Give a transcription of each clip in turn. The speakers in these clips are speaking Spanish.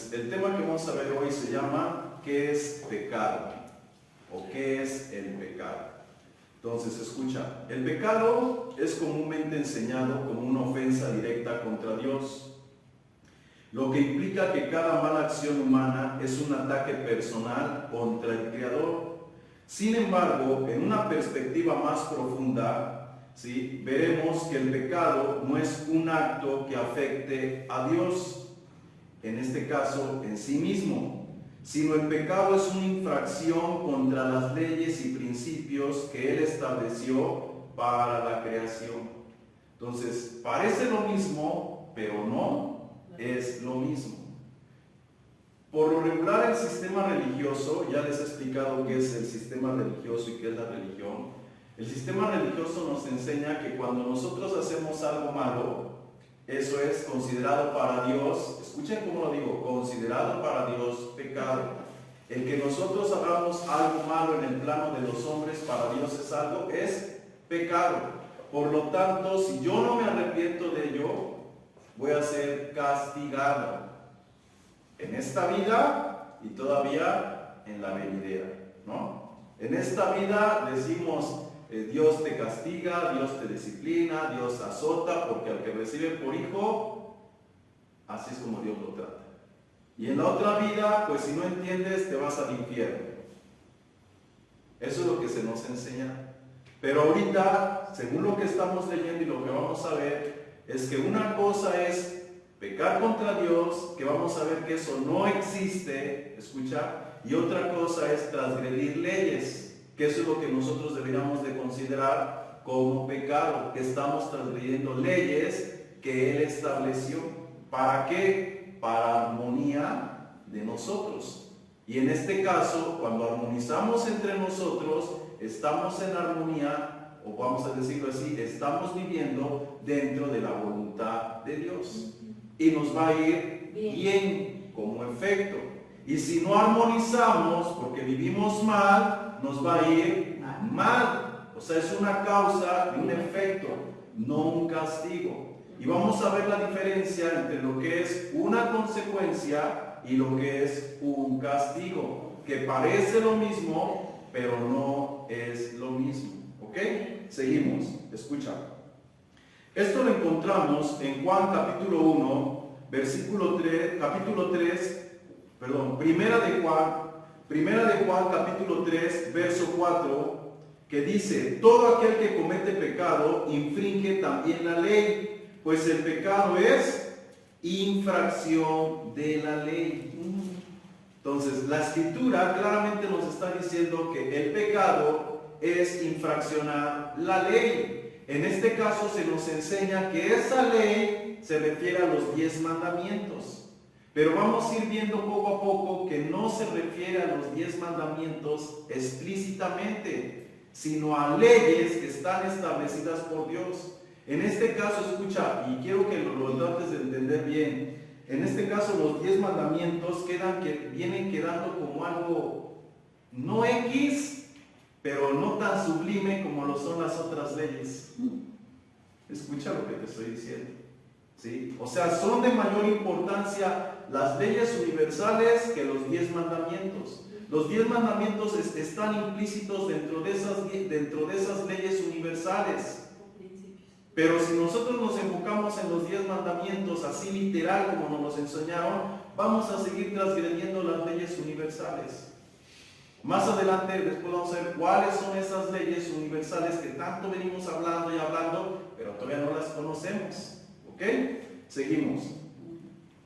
Entonces, el tema que vamos a ver hoy se llama ¿qué es pecado? ¿O qué es el pecado? Entonces, escucha, el pecado es comúnmente enseñado como una ofensa directa contra Dios, lo que implica que cada mala acción humana es un ataque personal contra el Creador. Sin embargo, en una perspectiva más profunda, ¿sí?, veremos que el pecado no es un acto que afecte a Dios, en este caso en sí mismo, sino el pecado es una infracción contra las leyes y principios que Él estableció para la creación. Entonces, parece lo mismo, pero no es lo mismo. Por lo regular, el sistema religioso, ya les he explicado qué es el sistema religioso y qué es la religión. El sistema religioso nos enseña que cuando nosotros hacemos algo malo, eso es considerado para Dios, escuchen cómo lo digo, considerado para Dios pecado. El que nosotros hagamos algo malo en el plano de los hombres, para Dios es pecado. Por lo tanto, si yo no me arrepiento de ello, voy a ser castigado en esta vida y todavía en la venidera, ¿no? En esta vida decimos, Dios te castiga, Dios te disciplina, Dios azota, porque al que recibe por hijo, así es como Dios lo trata. Y en la otra vida, pues si no entiendes, te vas al infierno. Eso es lo que se nos enseña. Pero ahorita, según lo que estamos leyendo y lo que vamos a ver, es que una cosa es pecar contra Dios, que vamos a ver que eso no existe, escucha, y otra cosa es transgredir leyes, que eso es lo que nosotros deberíamos de considerar como pecado, que estamos transgrediendo leyes que Él estableció. ¿Para qué? Para armonía de nosotros. Y en este caso, cuando armonizamos entre nosotros, estamos en armonía, o vamos a decirlo así, estamos viviendo dentro de la voluntad de Dios. Y nos va a ir bien como efecto. Y si no armonizamos, porque vivimos mal, nos va a ir mal. O sea, es una causa y un efecto, no un castigo. Y vamos a ver la diferencia entre lo que es una consecuencia y lo que es un castigo, que parece lo mismo, pero no es lo mismo. ¿Ok? Seguimos, escucha. Esto lo encontramos en Juan capítulo 1, versículo 3, capítulo 3, perdón, primera de Juan capítulo 3, verso 4, que dice, todo aquel que comete pecado infringe también la ley, pues el pecado es infracción de la ley. Entonces, la escritura claramente nos está diciendo que el pecado es infraccionar la ley. En este caso se nos enseña que esa ley se refiere a los 10 mandamientos. Pero vamos a ir viendo poco a poco que no se refiere a los 10 mandamientos explícitamente, sino a leyes que están establecidas por Dios. En este caso, escucha, y quiero que lo trates de entender bien, en este caso los 10 mandamientos vienen quedando como algo no X, pero no tan sublime como lo son las otras leyes. Escucha lo que te estoy diciendo, ¿sí? O sea, son de mayor importancia las leyes universales que los 10 mandamientos. Los 10 mandamientos están implícitos dentro de esas leyes universales. Pero si nosotros nos enfocamos en los 10 mandamientos así literal como nos los enseñaron, vamos a seguir transgrediendo las leyes universales. Más adelante después vamos a ver cuáles son esas leyes universales que tanto venimos hablando y hablando, pero todavía no las conocemos. ¿Ok? Seguimos.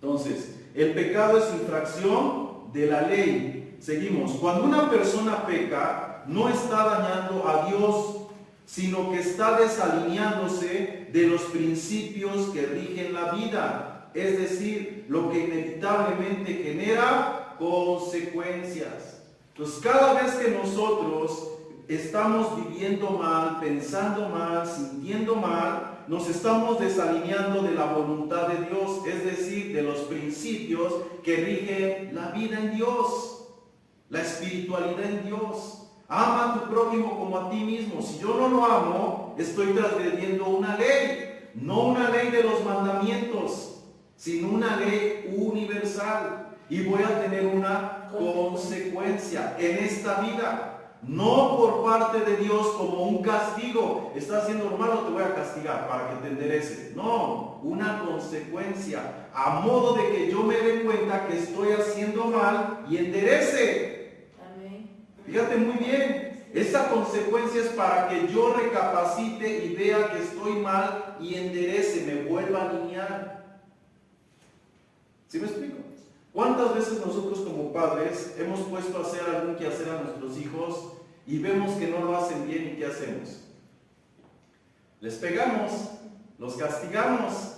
Entonces, el pecado es infracción de la ley. Seguimos. Cuando una persona peca, no está dañando a Dios, sino que está desalineándose de los principios que rigen la vida. Es decir, lo que inevitablemente genera consecuencias. Entonces, cada vez que nosotros estamos viviendo mal, pensando mal, sintiendo mal, nos estamos desalineando de la voluntad de Dios, es decir, de los principios que rigen la vida en Dios, la espiritualidad en Dios. Ama a tu prójimo como a ti mismo. Si yo no lo amo, estoy transgrediendo una ley, no una ley de los mandamientos, sino una ley universal. y voy a tener una consecuencia en esta vida. No por parte de Dios como un castigo. Estás haciendo malo, te voy a castigar para que te enderece. No, una consecuencia. A modo de que yo me dé cuenta que estoy haciendo mal y enderece. Amén. Fíjate muy bien. Esa consecuencia es para que yo recapacite y vea que estoy mal y enderece, me vuelva a alinear. ¿Sí me explico? ¿Cuántas veces nosotros como padres hemos puesto a hacer algún quehacer a nuestros hijos y vemos que no lo hacen bien y qué hacemos? Les pegamos, los castigamos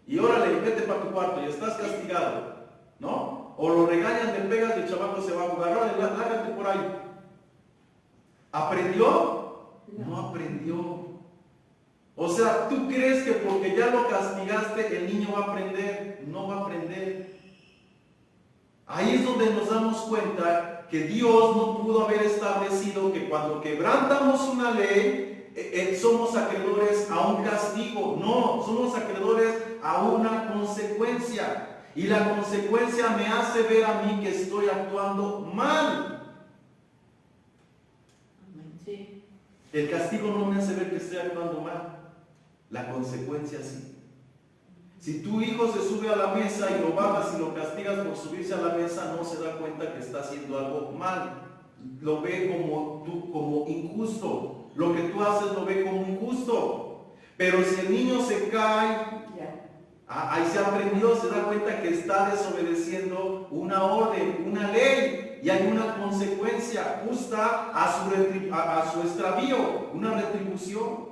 y órale, vete para tu cuarto y estás castigado, ¿no? O lo regañan, le pegas y el chamaco se va a jugar, órale, lárgate por ahí. ¿Aprendió? No aprendió. O sea, ¿tú crees que porque ya lo castigaste el niño va a aprender? No va a aprender. Ahí es donde nos damos cuenta que Dios no pudo haber establecido que cuando quebrantamos una ley, somos acreedores a un castigo. No, somos acreedores a una consecuencia. Y la consecuencia me hace ver a mí que estoy actuando mal. Sí. El castigo no me hace ver que estoy actuando mal. La consecuencia sí. Si tu hijo se sube a la mesa y lo bajas y lo castigas por subirse a la mesa, no se da cuenta que está haciendo algo mal. Lo ve como injusto. Lo que tú haces lo ve como injusto. Pero si el niño se cae, ahí se aprendió, se da cuenta que está desobedeciendo una orden, una ley, y hay una consecuencia justa a su extravío, una retribución.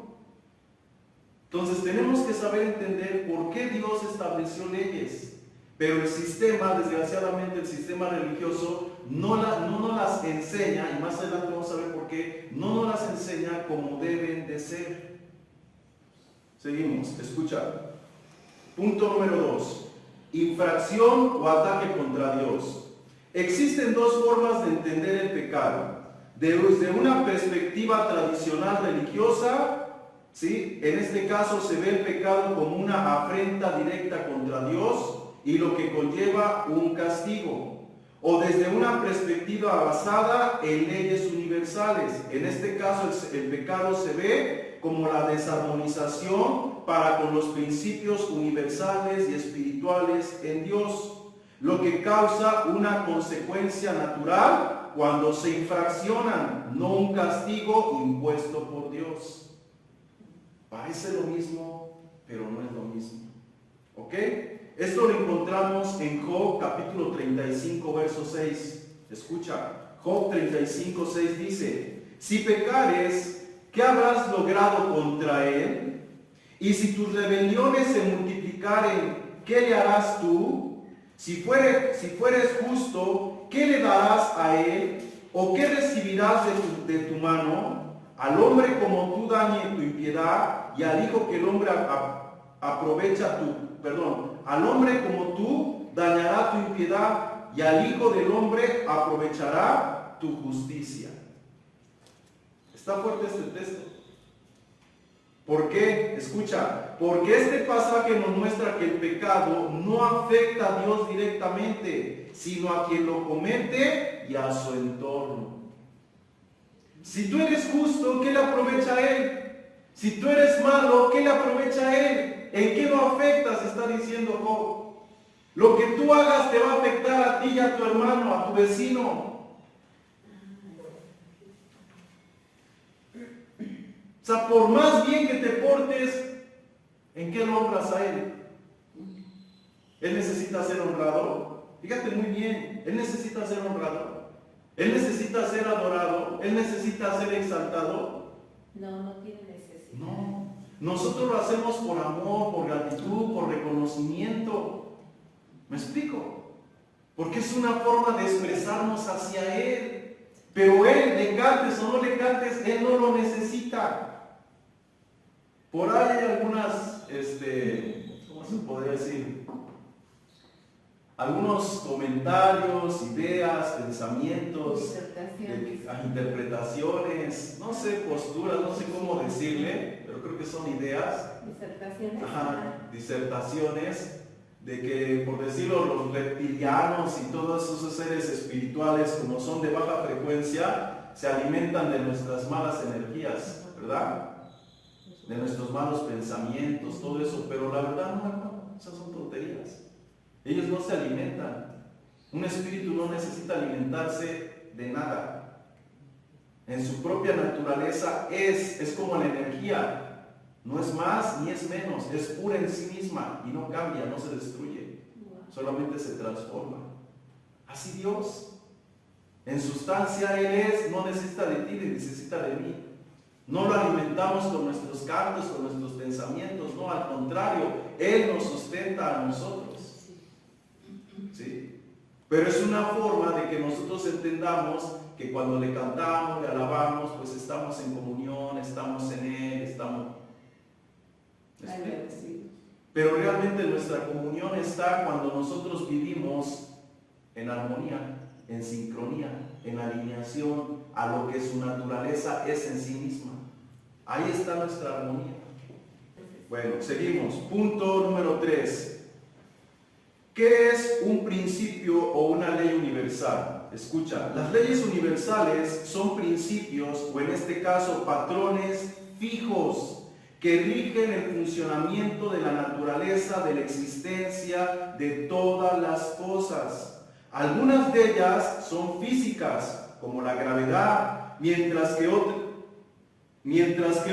Entonces tenemos que saber entender por qué Dios estableció leyes, pero el sistema, desgraciadamente el sistema religioso, no nos las enseña, y más adelante vamos a ver por qué, no nos las enseña como deben de ser. Seguimos, escucha. Punto número 2. Infracción o ataque contra Dios. Existen dos formas de entender el pecado. Desde una perspectiva tradicional religiosa, ¿sí? En este caso se ve el pecado como una afrenta directa contra Dios y lo que conlleva un castigo. O desde una perspectiva basada en leyes universales. En este caso el pecado se ve como la desarmonización para con los principios universales y espirituales en Dios, lo que causa una consecuencia natural cuando se infraccionan, no un castigo impuesto por Dios. Parece lo mismo, pero no es lo mismo. ¿Ok? Esto lo encontramos en Job capítulo 35, verso 6. Escucha, Job 35, 6 dice: si pecares, ¿qué habrás logrado contra él? Y si tus rebeliones se multiplicaren, ¿qué le harás tú? Si fueres justo, ¿qué le darás a él? ¿O qué recibirás de tu mano? Al hombre como tú dañe tu impiedad, y al hijo que el hombre al hombre como tú dañará tu impiedad, y al hijo del hombre aprovechará tu justicia. Está fuerte este texto. ¿Por qué? Escucha, porque este pasaje nos muestra que el pecado no afecta a Dios directamente, sino a quien lo comete y a su entorno. Si tú eres justo, ¿qué le aprovecha a él? Si tú eres malo, ¿qué le aprovecha a él? ¿En qué lo afectas? Está diciendo Job. Lo que tú hagas te va a afectar a ti y a tu hermano, a tu vecino. O sea, por más bien que te portes, ¿en qué lo honras a él? Él necesita ser honrado. Fíjate muy bien, él necesita ser honrado. Él necesita ser adorado. Él necesita ser exaltado. No tiene necesidad. No, nosotros lo hacemos por amor, por gratitud, por reconocimiento. ¿Me explico? Porque es una forma de expresarnos hacia él. Pero él, le cantes o no le cantes, él no lo necesita. Por ahí hay algunas, ¿cómo se podría decir? Algunos comentarios, ideas, pensamientos, interpretaciones, no sé, posturas, no sé cómo decirle, pero creo que son ideas. Disertaciones. Disertaciones, de que, por decirlo, los reptilianos y todos esos seres espirituales, como son de baja frecuencia, se alimentan de nuestras malas energías, ¿verdad? De nuestros malos pensamientos, todo eso, pero la verdad no, esas son tonterías. Ellos no se alimentan. Un espíritu no necesita alimentarse de nada. En su propia naturaleza es como la energía. No es más ni es menos, es pura en sí misma y no cambia, no se destruye, solamente se transforma. Así Dios. En sustancia Él es, no necesita de ti ni necesita de mí. No lo alimentamos con nuestros cantos, con nuestros pensamientos, no, al contrario, Él nos sustenta a nosotros. ¿Sí? Pero es una forma de que nosotros entendamos que cuando le cantamos, le alabamos, pues estamos en comunión, estamos en Él, estamos... Pero realmente nuestra comunión está cuando nosotros vivimos en armonía, en sincronía, en alineación a lo que su naturaleza es en sí misma. Ahí está nuestra armonía. Bueno, seguimos. Punto número 3. ¿Qué es un principio o una ley universal? Escucha, las leyes universales son principios, o en este caso patrones fijos, que rigen el funcionamiento de la naturaleza, de la existencia, de todas las cosas. Algunas de ellas son físicas, como la gravedad, mientras que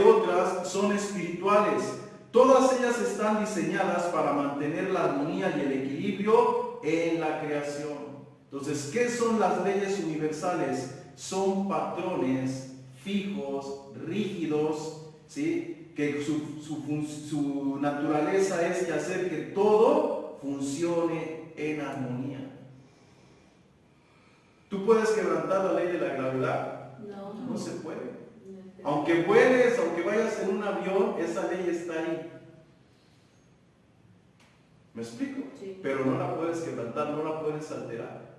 otras son espirituales. Todas ellas están diseñadas para mantener la armonía y el equilibrio en la creación. Entonces, ¿qué son las leyes universales? Son patrones fijos, rígidos, ¿sí? Que su naturaleza es de hacer que todo funcione en armonía. ¿Tú puedes quebrantar la ley de la gravedad? No se puede. Aunque vueles, aunque vayas en un avión, esa ley está ahí. ¿Me explico? Sí. Pero no la puedes quebrantar, no la puedes alterar.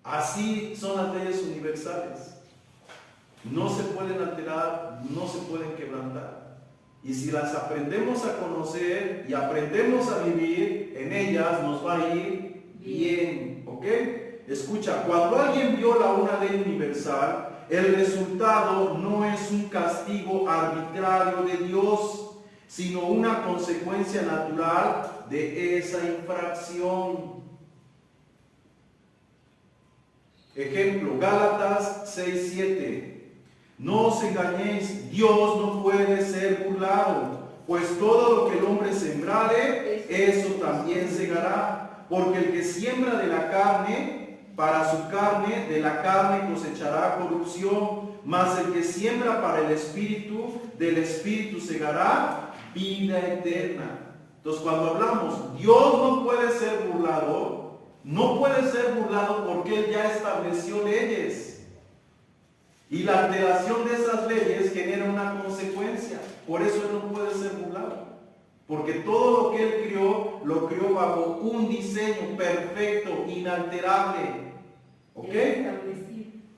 Así son las leyes universales. No se pueden alterar, no se pueden quebrantar. Y si las aprendemos a conocer y aprendemos a vivir en ellas, nos va a ir bien. ¿Ok? Escucha, cuando alguien viola una ley universal, el resultado no es un castigo arbitrario de Dios, sino una consecuencia natural de esa infracción. Ejemplo, Gálatas 6:7. No os engañéis, Dios no puede ser burlado, pues todo lo que el hombre sembrare, eso también segará. Porque el que siembra de la carne, para su carne, de la carne cosechará corrupción, mas el que siembra para el Espíritu, del Espíritu segará vida eterna. Entonces, cuando hablamos, Dios no puede ser burlado, no puede ser burlado porque Él ya estableció leyes. Y la alteración de esas leyes genera una consecuencia. Por eso Él no puede ser burlado. Porque todo lo que Él creó, lo creó bajo un diseño perfecto, inalterable. ¿Ok?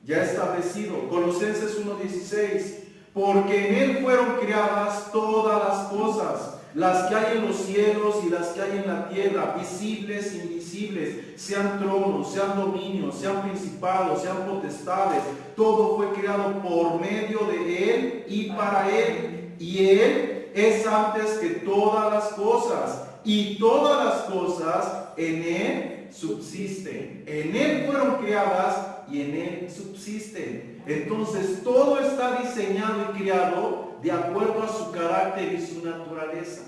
Ya establecido. Colosenses 1:16. Porque en Él fueron creadas todas las cosas, las que hay en los cielos y las que hay en la tierra, visibles, invisibles, sean tronos, sean dominios, sean principados, sean potestades. Todo fue creado por medio de Él y para Él. Y Él es antes que todas las cosas. Y todas las cosas en Él subsisten. En Él fueron creadas y en Él subsisten. Entonces todo está diseñado y creado de acuerdo a su carácter y su naturaleza.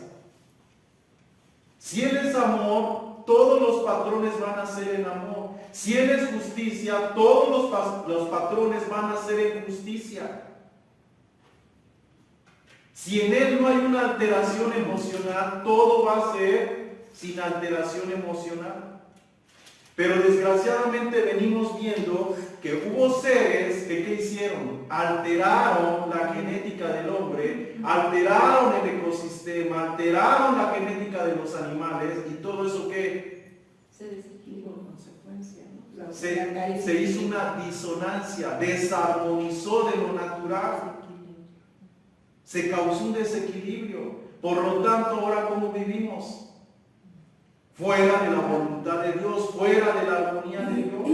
Si Él es amor, todos los patrones van a ser en amor. Si Él es justicia, todos los patrones van a ser en justicia. Si en Él no hay una alteración emocional, todo va a ser sin alteración emocional. Pero desgraciadamente venimos viendo que hubo seres que ¿qué hicieron? Alteraron la genética del hombre, alteraron el ecosistema, alteraron la genética de los animales y todo eso que se desequilibró en consecuencia, ¿no? se hizo una disonancia, desarmonizó de lo natural, se causó un desequilibrio. Por lo tanto, ahora ¿cómo vivimos? fuera de la voluntad de Dios, fuera de la armonía de Dios.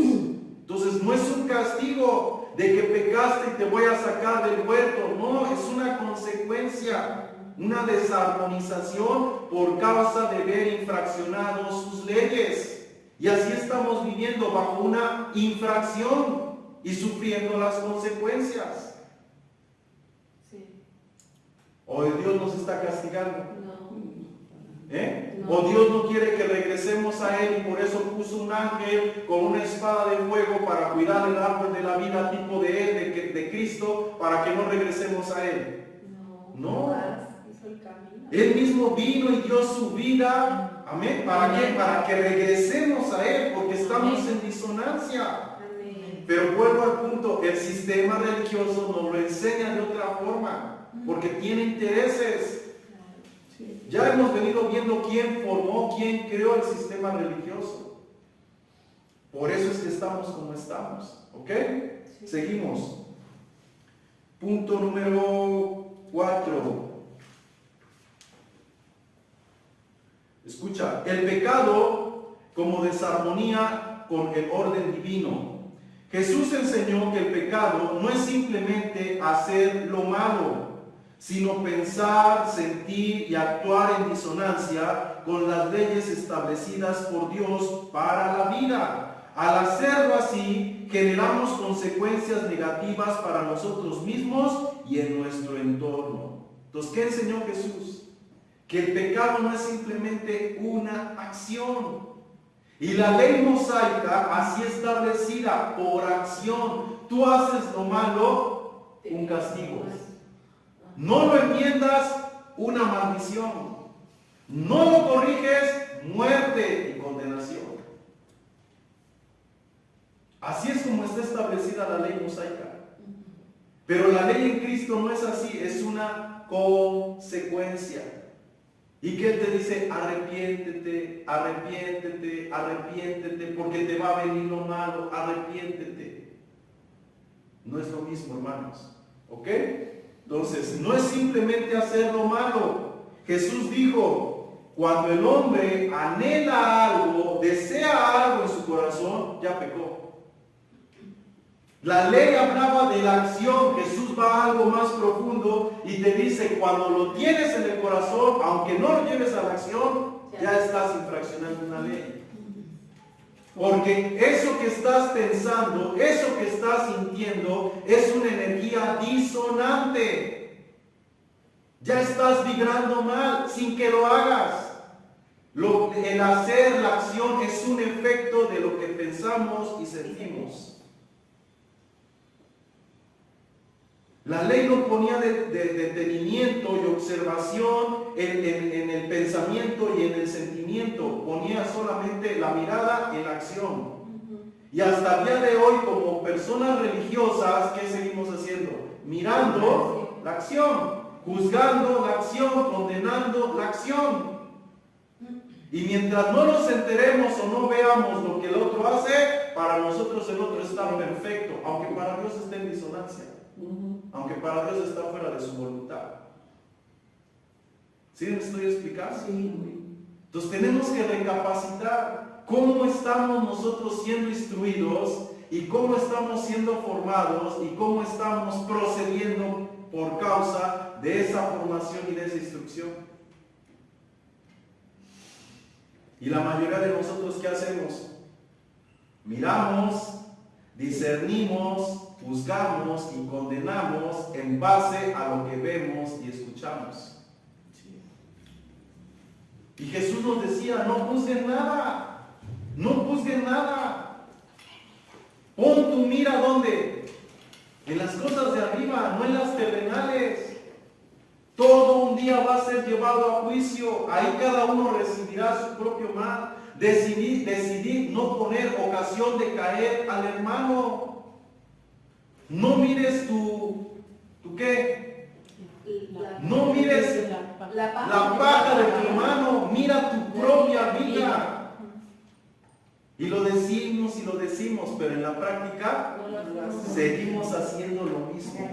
Entonces no es un castigo de que pecaste y te voy a sacar del huerto, no, es una consecuencia, una desarmonización por causa de ver infraccionados sus leyes. Y así estamos viviendo bajo una infracción y sufriendo las consecuencias. Sí. ¿O Dios nos está castigando? No. ¿Eh? No. ¿O Dios no quiere que regresemos a Él y por eso puso un ángel con una espada de fuego para cuidar el árbol de la vida tipo de Él, de Cristo, para que no regresemos a Él? No. Hizo el camino. Él mismo vino y dio su vida. Amén. ¿Para qué? Para que regresemos a Él, porque estamos en disonancia. Amén. Pero vuelvo al punto, el sistema religioso nos lo enseña de otra forma, porque tiene intereses. Sí. Ya hemos venido viendo quién formó, quién creó el sistema religioso. Por eso es que estamos como estamos. ¿Ok? Sí. Seguimos. Punto número 4. Escucha, el pecado como desarmonía con el orden divino. Jesús enseñó que el pecado no es simplemente hacer lo malo, sino pensar, sentir y actuar en disonancia con las leyes establecidas por Dios para la vida. Al hacerlo así, generamos consecuencias negativas para nosotros mismos y en nuestro entorno. Entonces, ¿qué enseñó Jesús? Que el pecado no es simplemente una acción. Y la ley mosaica, así establecida por acción, tú haces lo malo, un castigo. No lo enmiendas, una maldición. No lo corriges, muerte y condenación. Así es como está establecida la ley mosaica. Pero la ley en Cristo no es así, es una consecuencia. Y que Él te dice, arrepiéntete, arrepiéntete, arrepiéntete, porque te va a venir lo malo, arrepiéntete. No es lo mismo, hermanos. ¿Ok? Entonces, no es simplemente hacer lo malo. Jesús dijo, cuando el hombre anhela algo, desea algo en su corazón, ya pecó. La ley hablaba de la acción. Jesús va a algo más profundo y te dice, cuando lo tienes en el corazón, aunque no lo lleves a la acción, ya estás infraccionando una ley. Porque eso que estás pensando, eso que estás sintiendo, es una energía disonante. Ya estás vibrando mal sin que lo hagas. El hacer la acción es un efecto de lo que pensamos y sentimos. La ley no ponía detenimiento y observación en el pensamiento y en el sentimiento, ponía solamente la mirada en la acción. Y hasta el día de hoy, como personas religiosas, ¿qué seguimos haciendo? Mirando la acción, juzgando la acción, condenando la acción. Y mientras no nos enteremos o no veamos lo que el otro hace, para nosotros el otro está perfecto, aunque para Dios esté en disonancia. Aunque para Dios está fuera de su voluntad. ¿Sí me estoy explicando? Sí. Entonces tenemos que recapacitar cómo estamos nosotros siendo instruidos y cómo estamos siendo formados y cómo estamos procediendo por causa de esa formación y de esa instrucción. Y la mayoría de nosotros, ¿qué hacemos? Miramos, discernimos, juzgamos y condenamos en base a lo que vemos y escuchamos. Y Jesús nos decía, no juzguen nada, no juzguen nada. Pon tu mira ¿dónde? En las cosas de arriba, no en las terrenales. Todo un día va a ser llevado a juicio, ahí cada uno recibirá su propio mal. Decidid no poner ocasión de caer al hermano. No mires tu ¿qué? No mires la paja de tu hermano, mira tu propia vida. Y lo decimos, pero en la práctica seguimos haciendo lo mismo.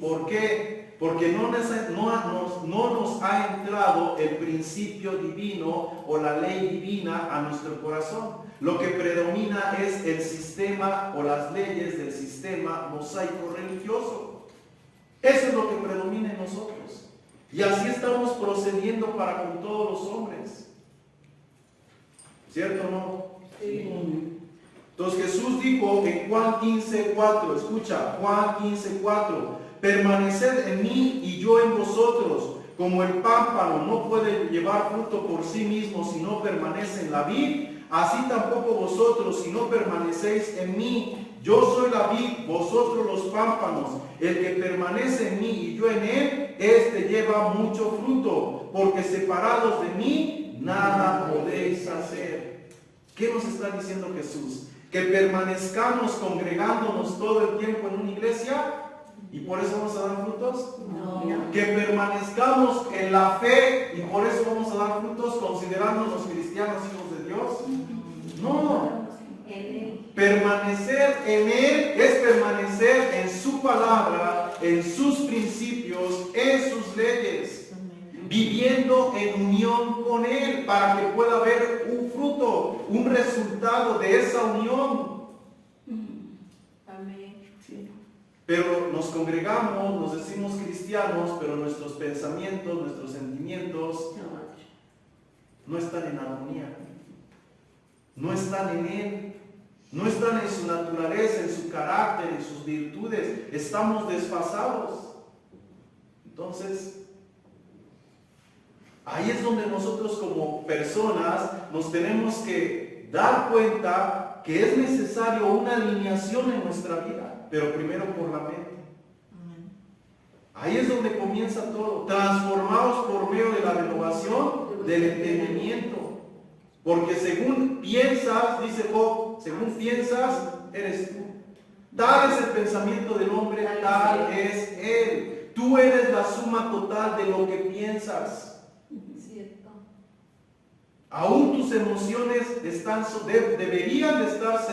¿Por qué? Porque no nos ha entrado el principio divino o la ley divina a nuestro corazón. Lo que predomina es el sistema o las leyes del sistema mosaico religioso. Eso es lo que predomina en nosotros. Y así estamos procediendo para con todos los hombres. ¿Cierto o no? Sí. Entonces Jesús dijo en Juan 15:4, escucha, Juan 15:4, permaneced en mí y yo en vosotros, como el pámpano no puede llevar fruto por sí mismo si no permanece en la vid, así tampoco vosotros si no permanecéis en mí. Yo soy la vid, vosotros los pámpanos. El que permanece en mí y yo en él, este lleva mucho fruto, porque separados de mí, nada podéis hacer. ¿Qué nos está diciendo Jesús? Que permanezcamos congregándonos todo el tiempo en una iglesia y por eso vamos a dar frutos. No. Que permanezcamos en la fe y por eso vamos a dar frutos considerándonos cristianos, hijos de Dios. No. Permanecer en Él es permanecer en su palabra, en sus principios, en sus leyes, viviendo en unión con Él para que pueda haber un fruto, un resultado de esa unión. Amén. Pero nos congregamos, nos decimos cristianos, pero nuestros pensamientos, nuestros sentimientos no están en armonía, no están en Él. No están en su naturaleza, en su carácter, en sus virtudes. Estamos desfasados. Entonces, ahí es donde nosotros como personas nos tenemos que dar cuenta que es necesario una alineación en nuestra vida, pero primero por la mente. Ahí es donde comienza todo. Transformados por medio de la renovación del entendimiento. Porque según piensas, dice Job, según piensas, eres tú. Tal es el pensamiento del hombre, tal es él. Tú eres la suma total de lo que piensas. Cierto. Aún tus emociones deberían de estar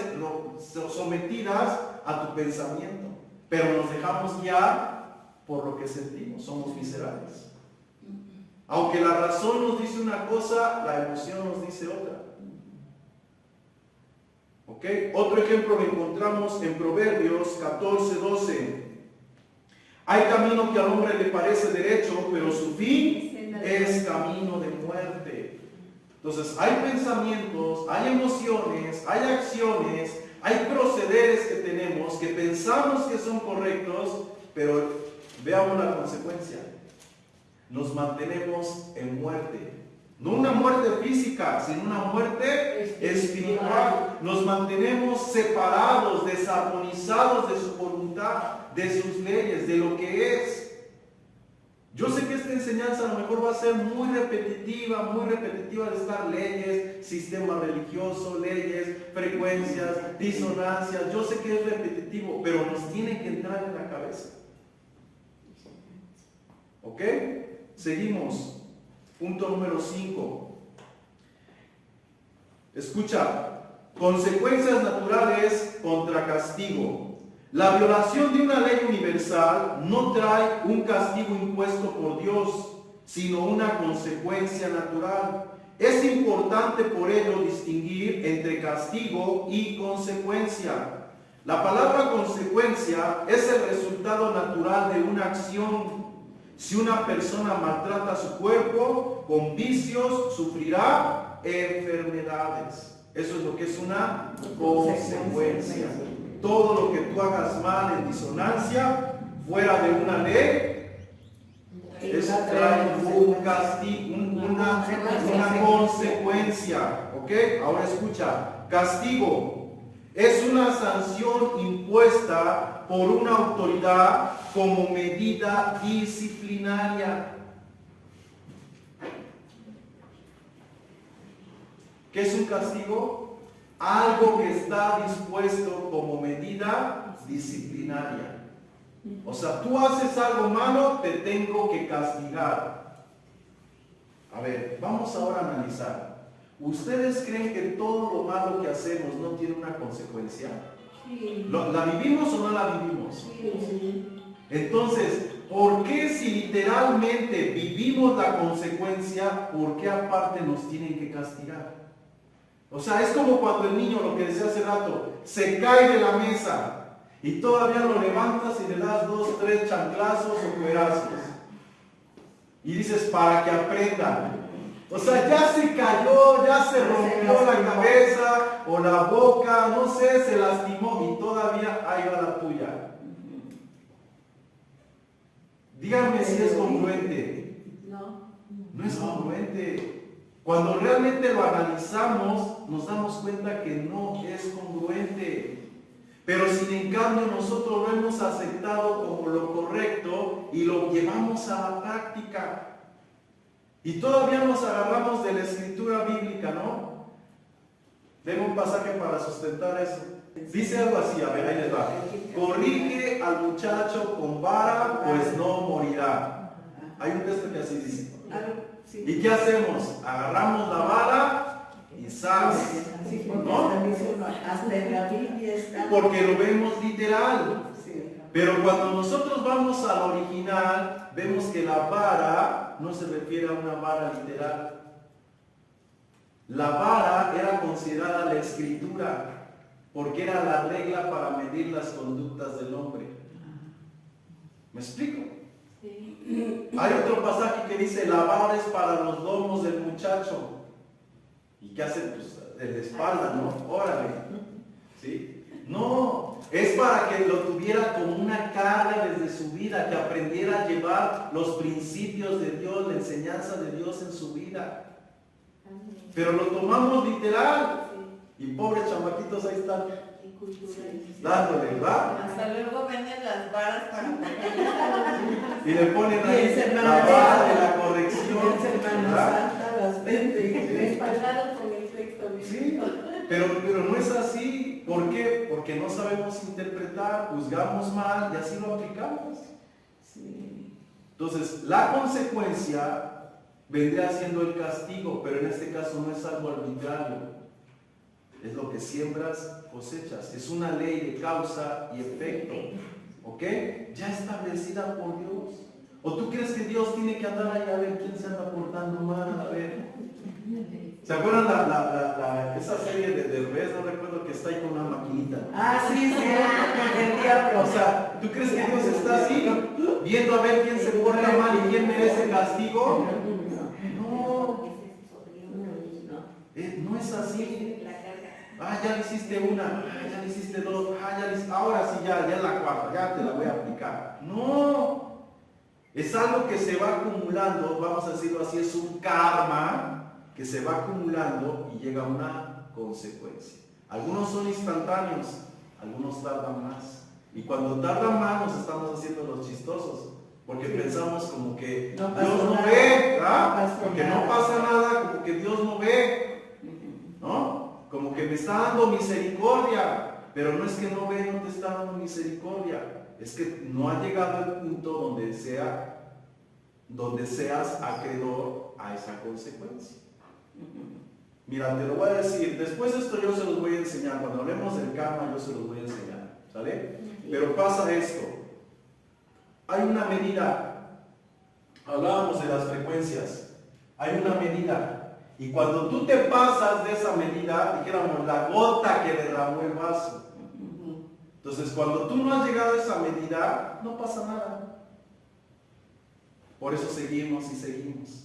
sometidas a tu pensamiento. Pero nos dejamos guiar por lo que sentimos. Somos miserables. Aunque la razón nos dice una cosa, la emoción nos dice otra. ¿Ok? Otro ejemplo lo encontramos en Proverbios 14:12. Hay camino que al hombre le parece derecho, pero su fin es camino de muerte. Entonces, hay pensamientos, hay emociones, hay acciones, hay procederes que tenemos que pensamos que son correctos, pero veamos la consecuencia. Nos mantenemos en muerte. No una muerte física, sino una muerte espiritual. Nos mantenemos separados, desarmonizados de su voluntad, de sus leyes, de lo que es. Yo sé que esta enseñanza a lo mejor va a ser muy repetitiva de estar leyes, sistema religioso, leyes, frecuencias, disonancias. Yo sé que es repetitivo, pero nos tiene que entrar en la cabeza. ¿Ok? Seguimos. Punto número 5. Escucha. Consecuencias naturales contra castigo. La violación de una ley universal no trae un castigo impuesto por Dios, sino una consecuencia natural. Es importante por ello distinguir entre castigo y consecuencia. La palabra consecuencia es el resultado natural de una acción. Si una persona maltrata su cuerpo con vicios, sufrirá enfermedades. Eso es lo que es una consecuencia. Todo lo que tú hagas mal en disonancia, fuera de una ley, eso trae un castigo, una consecuencia. ¿Ok? Ahora escucha. Castigo es una sanción impuesta por una autoridad como medida disciplinaria. ¿Qué es un castigo? Algo que está dispuesto como medida disciplinaria. O sea, tú haces algo malo, te tengo que castigar. A ver, vamos ahora a analizar. ¿Ustedes creen que todo lo malo que hacemos no tiene una consecuencia? Sí. ¿La vivimos o no la vivimos? Sí. Entonces, ¿por qué si literalmente vivimos la consecuencia, por qué aparte nos tienen que castigar? O sea, es como cuando el niño, lo que decía hace rato, se cae de la mesa y todavía lo levantas y le das 2, 3 chanclazos o cuerazos. Y dices, para que aprenda. O sea, ya se cayó, ya se rompió la cabeza o la boca, no sé, se lastimó y todavía ahí va la tuya. Díganme si es congruente. No es congruente. Cuando realmente lo analizamos, nos damos cuenta que no es congruente. Pero sin en cambio nosotros lo hemos aceptado como lo correcto y lo llevamos a la práctica. Y todavía nos agarramos de la escritura bíblica, ¿no? Tengo un pasaje para sustentar eso. Dice algo así, a ver, ahí les va. Corrige al muchacho con vara, pues no morirá. Hay un texto que así dice. ¿Y qué hacemos? Agarramos la vara y ¡zas! ¿No? Hasta en la Biblia está. Porque lo vemos literal. Pero cuando nosotros vamos al original, vemos que la vara no se refiere a una vara literal. La vara era considerada la escritura, porque era la regla para medir las conductas del hombre. ¿Me explico? Sí. Hay otro pasaje que dice, la vara es para los lomos del muchacho. ¿Y qué hace? Pues de la espalda, ¿no? Órale. ¿Sí? No, es para que lo tuviera como una carga desde su vida, que aprendiera a llevar los principios de Dios, la enseñanza de Dios en su vida. Pero lo tomamos literal. Y pobres chamaquitos ahí están dándole, ¿verdad? Hasta luego venden las varas para Y le ponen ahí la vara de la corrección, ¿verdad? Las vende. Respaldados con el texto bíblico. Sí, pero no es así. ¿Por qué? Porque no sabemos interpretar, juzgamos mal y así lo aplicamos. Entonces, la consecuencia vendría siendo el castigo, pero en este caso no es algo arbitrario. Es lo que siembras, cosechas. Es una ley de causa y efecto. ¿Ok? Ya establecida por Dios. ¿O tú crees que Dios tiene que andar ahí a ver quién se anda portando mal? A ver. ¿Se acuerdan esa serie de Derbez? No recuerdo, que está ahí con una maquinita. Sí, el diablo. O sea, ¿tú crees que Dios está así, viendo a ver quién se porta mal y quién merece castigo? No, no es así. Ya le hiciste una, ya le hiciste dos, ahora sí ya es la cuarta, ya te la voy a aplicar. No, es algo que se va acumulando, vamos a decirlo así, es un karma que se va acumulando y llega a una consecuencia. Algunos son instantáneos, algunos tardan más. Y cuando tardan más nos estamos haciendo los chistosos, porque pensamos como que Dios no ve, ¿verdad? Porque no pasa nada, como que Dios no ve, ¿no? Como que me está dando misericordia, pero no es que no ve, no te está dando misericordia, es que no ha llegado al punto donde seas acreedor a esa consecuencia. Mira, te lo voy a decir, después de esto yo se los voy a enseñar, cuando hablemos del karma yo se los voy a enseñar, ¿sale? Pero pasa esto, hay una medida, hablábamos de las frecuencias, hay una medida, y cuando tú te pasas de esa medida, dijéramos la gota que derramó el vaso, entonces cuando tú no has llegado a esa medida, no pasa nada, por eso seguimos y seguimos.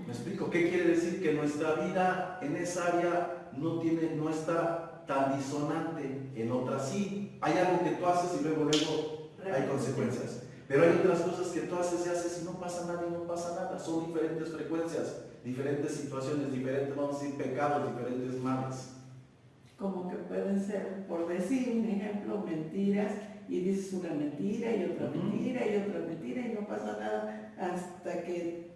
¿Me explico? ¿Qué quiere decir? Que nuestra vida en esa área no está tan disonante, en otras sí. Hay algo que tú haces y luego hay consecuencias. Pero hay otras cosas que tú haces y haces y no pasa nada y no pasa nada. Son diferentes frecuencias, diferentes situaciones, diferentes, vamos a decir, pecados, diferentes males. Como que pueden ser, por decir un ejemplo, mentiras, y dices una mentira y otra mentira y otra mentira y no pasa nada hasta que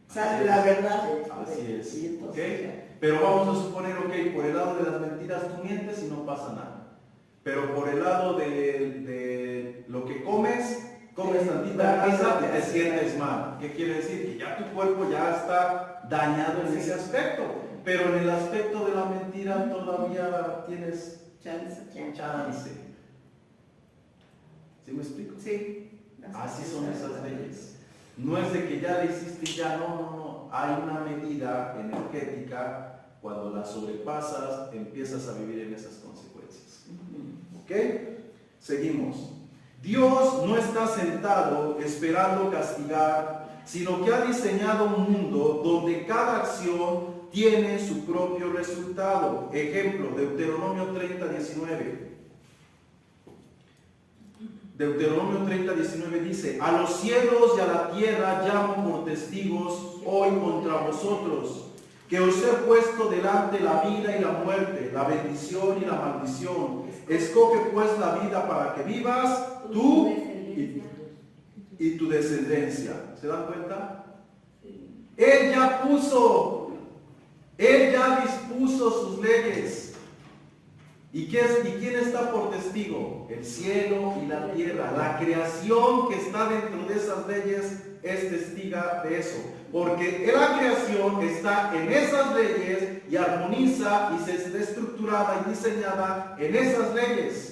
sale la verdad. Así es. Y entonces, ¿Okay? Pero vamos a suponer, por el lado de las mentiras tú mientes y no pasa nada. Pero por el lado de lo que comes tantita grasa y te sientes mal. ¿Qué quiere decir? Que ya tu cuerpo ya está dañado en ese aspecto. Pero en el aspecto de la mentira todavía tienes chance. chance. ¿Sí me explico? Sí. Así son esas leyes. No es de que ya le hiciste y ya no. Hay una medida energética. Cuando la sobrepasas, empiezas a vivir en esas consecuencias. ¿Ok? Seguimos. Dios no está sentado esperando castigar, sino que ha diseñado un mundo donde cada acción tiene su propio resultado. Ejemplo, Deuteronomio 30:19. Deuteronomio 30:19 dice: a los cielos y a la tierra llamo por testigos hoy contra vosotros, que os he puesto delante la vida y la muerte, la bendición y la maldición. Escoge pues la vida para que vivas tú y tu descendencia. ¿Se dan cuenta? Él ya dispuso sus leyes. ¿Y quién está por testigo? El cielo y la tierra. La creación que está dentro de esas leyes es testiga de eso. Porque la creación está en esas leyes y armoniza y se está estructurada y diseñada en esas leyes.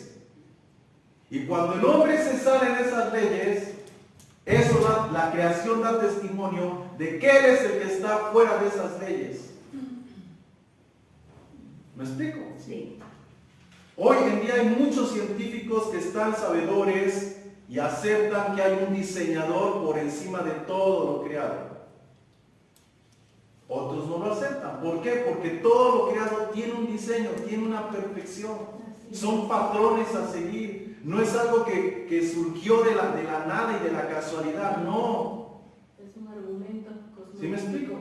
Y cuando el hombre se sale de esas leyes, la creación da testimonio de que él es el que está fuera de esas leyes. ¿Me explico? Sí. Hoy en día hay muchos científicos que están sabedores y aceptan que hay un diseñador por encima de todo lo creado. Otros no lo aceptan. ¿Por qué? Porque todo lo creado tiene un diseño, tiene una perfección. Son patrones a seguir. No es algo que surgió de la nada y de la casualidad. No. Es un argumento cosmológico. ¿Sí me explico?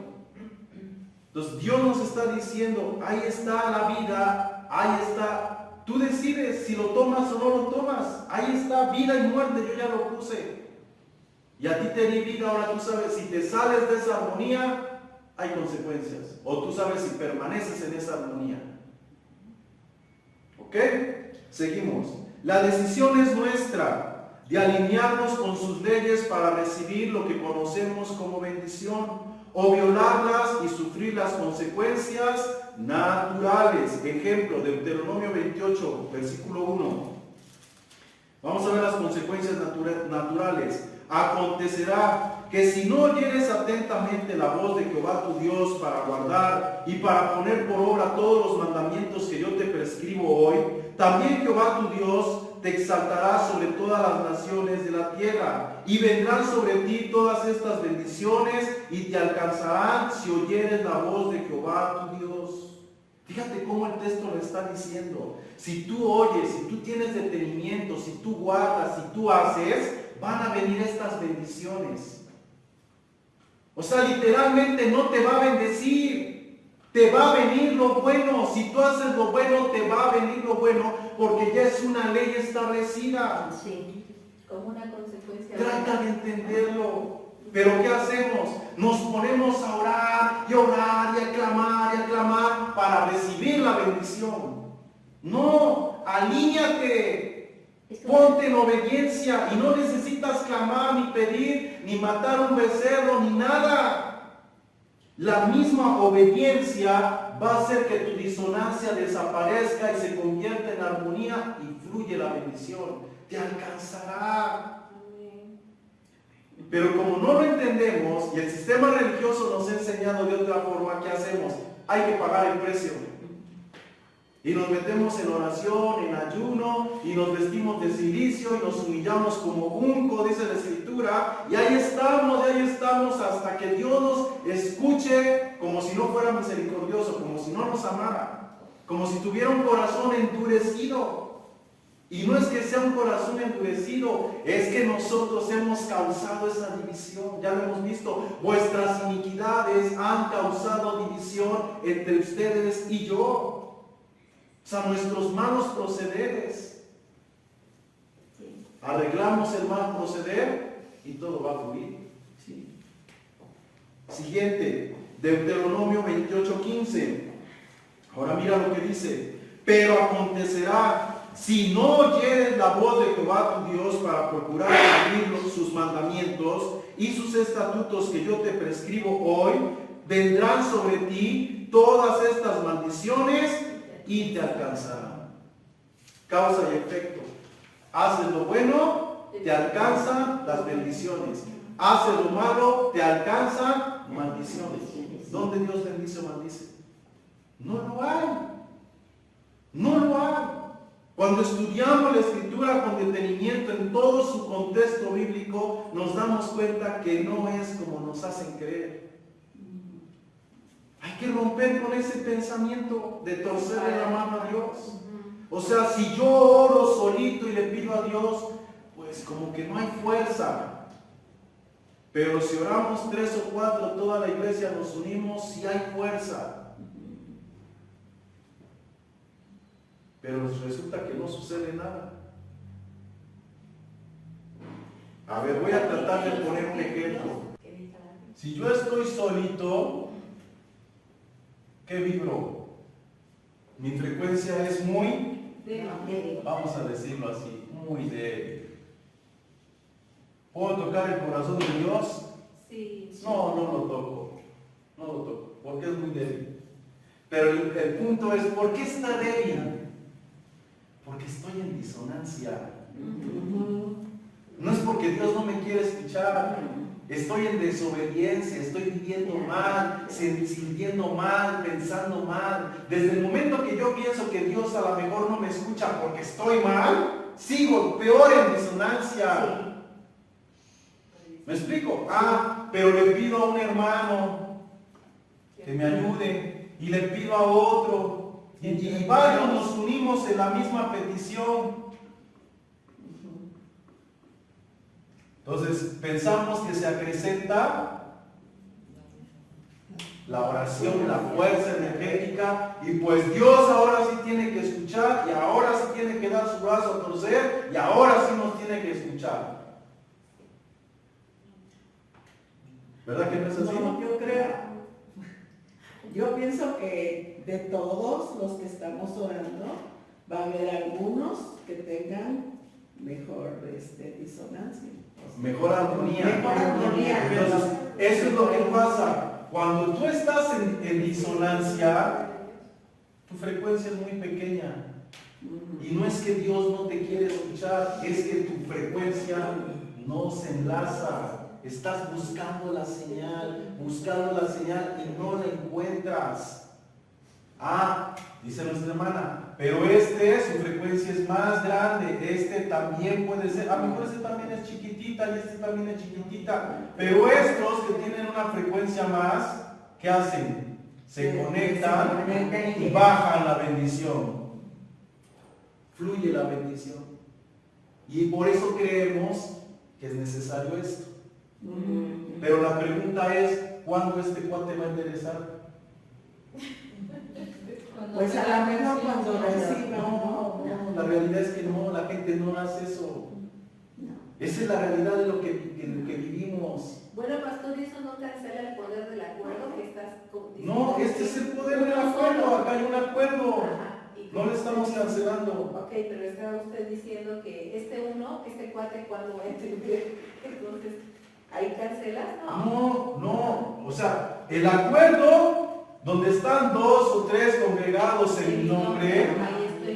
Entonces Dios nos está diciendo, ahí está la vida, ahí está. Tú decides si lo tomas o no lo tomas. Ahí está vida y muerte, yo ya lo puse. Y a ti te di vida, ahora tú sabes, si te sales de esa armonía, hay consecuencias. O tú sabes si permaneces en esa armonía. ¿Ok? Seguimos. La decisión es nuestra de alinearnos con sus leyes para recibir lo que conocemos como bendición, o violarlas y sufrir las consecuencias naturales. Ejemplo, Deuteronomio 28, versículo 1. Vamos a ver las consecuencias naturales. Acontecerá que si no oyeres atentamente la voz de Jehová tu Dios para guardar y para poner por obra todos los mandamientos que yo te prescribo hoy, también Jehová tu Dios te exaltará sobre todas las naciones de la tierra, y vendrán sobre ti todas estas bendiciones y te alcanzarán si oyeres la voz de Jehová tu Dios. Fíjate cómo el texto lo está diciendo. Si tú oyes, si tú tienes detenimiento, si tú guardas, si tú haces, van a venir estas bendiciones. O sea, literalmente no te va a bendecir. Te va a venir lo bueno. Si tú haces lo bueno, te va a venir lo bueno, porque ya es una ley establecida. Sí, como una consecuencia. Trata de entenderlo. Pero ¿qué hacemos? Nos ponemos a orar y orar y a clamar para recibir la bendición. No, alíñate, ponte en obediencia y no necesitas clamar, ni pedir, ni matar un becerro, ni nada. La misma obediencia va a hacer que tu disonancia desaparezca y se convierta en armonía y fluye la bendición. Te alcanzará. Pero como no lo entendemos y el sistema religioso nos ha enseñado de otra forma, ¿qué hacemos? Hay que pagar el precio. Y nos metemos en oración, en ayuno, y nos vestimos de cilicio, y nos humillamos como junco, dice la Escritura, y ahí estamos hasta que Dios nos escuche como si no fuera misericordioso, como si no nos amara, como si tuviera un corazón endurecido. Y no es que sea un corazón endurecido, es que nosotros hemos causado esa división. Ya lo hemos visto, vuestras iniquidades han causado división entre ustedes y yo. O sea, nuestros malos procederes. Arreglamos el mal proceder y todo va a fluir. Sí. Siguiente, Deuteronomio 28:15. Ahora mira lo que dice. Pero acontecerá, si no oyeres la voz de Jehová tu Dios para procurar cumplir sus mandamientos y sus estatutos que yo te prescribo hoy, vendrán sobre ti todas estas maldiciones y te alcanzarán. Causa y efecto. Haces lo bueno, te alcanzan las bendiciones. Haces lo malo, te alcanzan maldiciones. ¿Dónde Dios bendice o maldice? No lo hay. No lo hay. Cuando estudiamos la Escritura con detenimiento en todo su contexto bíblico, nos damos cuenta que no es como nos hacen creer. Hay que romper con ese pensamiento de torcerle la mano a Dios. O sea, si yo oro solito y le pido a Dios, pues como que no hay fuerza. Pero si oramos 3 o 4, toda la iglesia nos unimos, sí hay fuerza. Pero resulta que no sucede nada. A ver, voy a tratar de poner un ejemplo. Si yo estoy solito, ¿qué vibro? Mi frecuencia es muy, vamos a decirlo así, muy débil. ¿Puedo tocar el corazón de Dios? Sí. No, no lo toco. No lo toco, porque es muy débil. Pero el punto es, ¿por qué está débil? Porque estoy en disonancia. No es porque Dios no me quiere escuchar. Estoy en desobediencia, estoy viviendo mal, sintiendo mal, pensando mal. Desde el momento que yo pienso que Dios a lo mejor no me escucha porque estoy mal, sigo peor en disonancia. ¿Me explico? Pero le pido a un hermano que me ayude y le pido a otro. Y varios nos unimos en la misma petición. Entonces pensamos que se acrecenta la oración, la fuerza energética, y pues Dios ahora sí tiene que escuchar, y ahora sí tiene que dar su brazo a torcer, y ahora sí nos tiene que escuchar. ¿Verdad que no es así? No, yo pienso que de todos los que estamos orando, va a haber algunos que tengan mejor disonancia. Mejor armonía. Mejor armonía. Entonces, eso es lo que pasa. Cuando tú estás en disonancia, tu frecuencia es muy pequeña. Y no es que Dios no te quiere escuchar, es que tu frecuencia no se enlaza. Estás buscando la señal y no la encuentras. Dice nuestra hermana, pero su frecuencia es más grande, también puede ser, a lo mejor también es chiquitita y también es chiquitita, pero estos que tienen una frecuencia más, ¿qué hacen? Se conectan y bajan la bendición. Fluye la bendición. Y por eso creemos que es necesario esto. Pero la pregunta es, ¿cuándo este cuate va a enderezar? Pues a lo mejor cuando reciba. No, la realidad es que no, la gente no hace eso. Esa es la realidad de lo que vivimos. Bueno, pastor, ¿y eso no cancela el poder del acuerdo que estás diciendo? No, este es el poder del acuerdo, acá hay un acuerdo. ¿Y No le estamos cancelando. Ok, pero estaba usted diciendo que este cuate, ¿cuándo va a entender? Entonces, ¿ahí cancelas? No, o sea, el acuerdo donde están 2 o 3 congregados en mi nombre,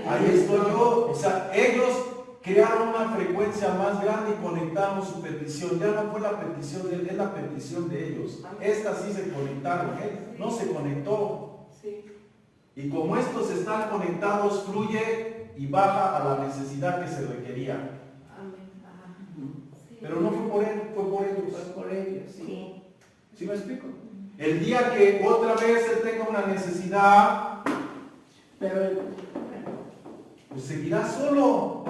ahí estoy yo. O sea, ellos crearon una frecuencia más grande y conectaron su petición. Ya no fue la petición de él, es la petición de ellos. Estas sí se conectaron, él no se conectó. Sí. Y como estos están conectados, fluye y baja a la necesidad que se requería. Amén. Ajá. Sí. Pero no fue por él, fue por ellos. Pues por ellos, sí. ¿Sí me explico? El día que otra vez él tenga una necesidad, Pero pues seguirá solo.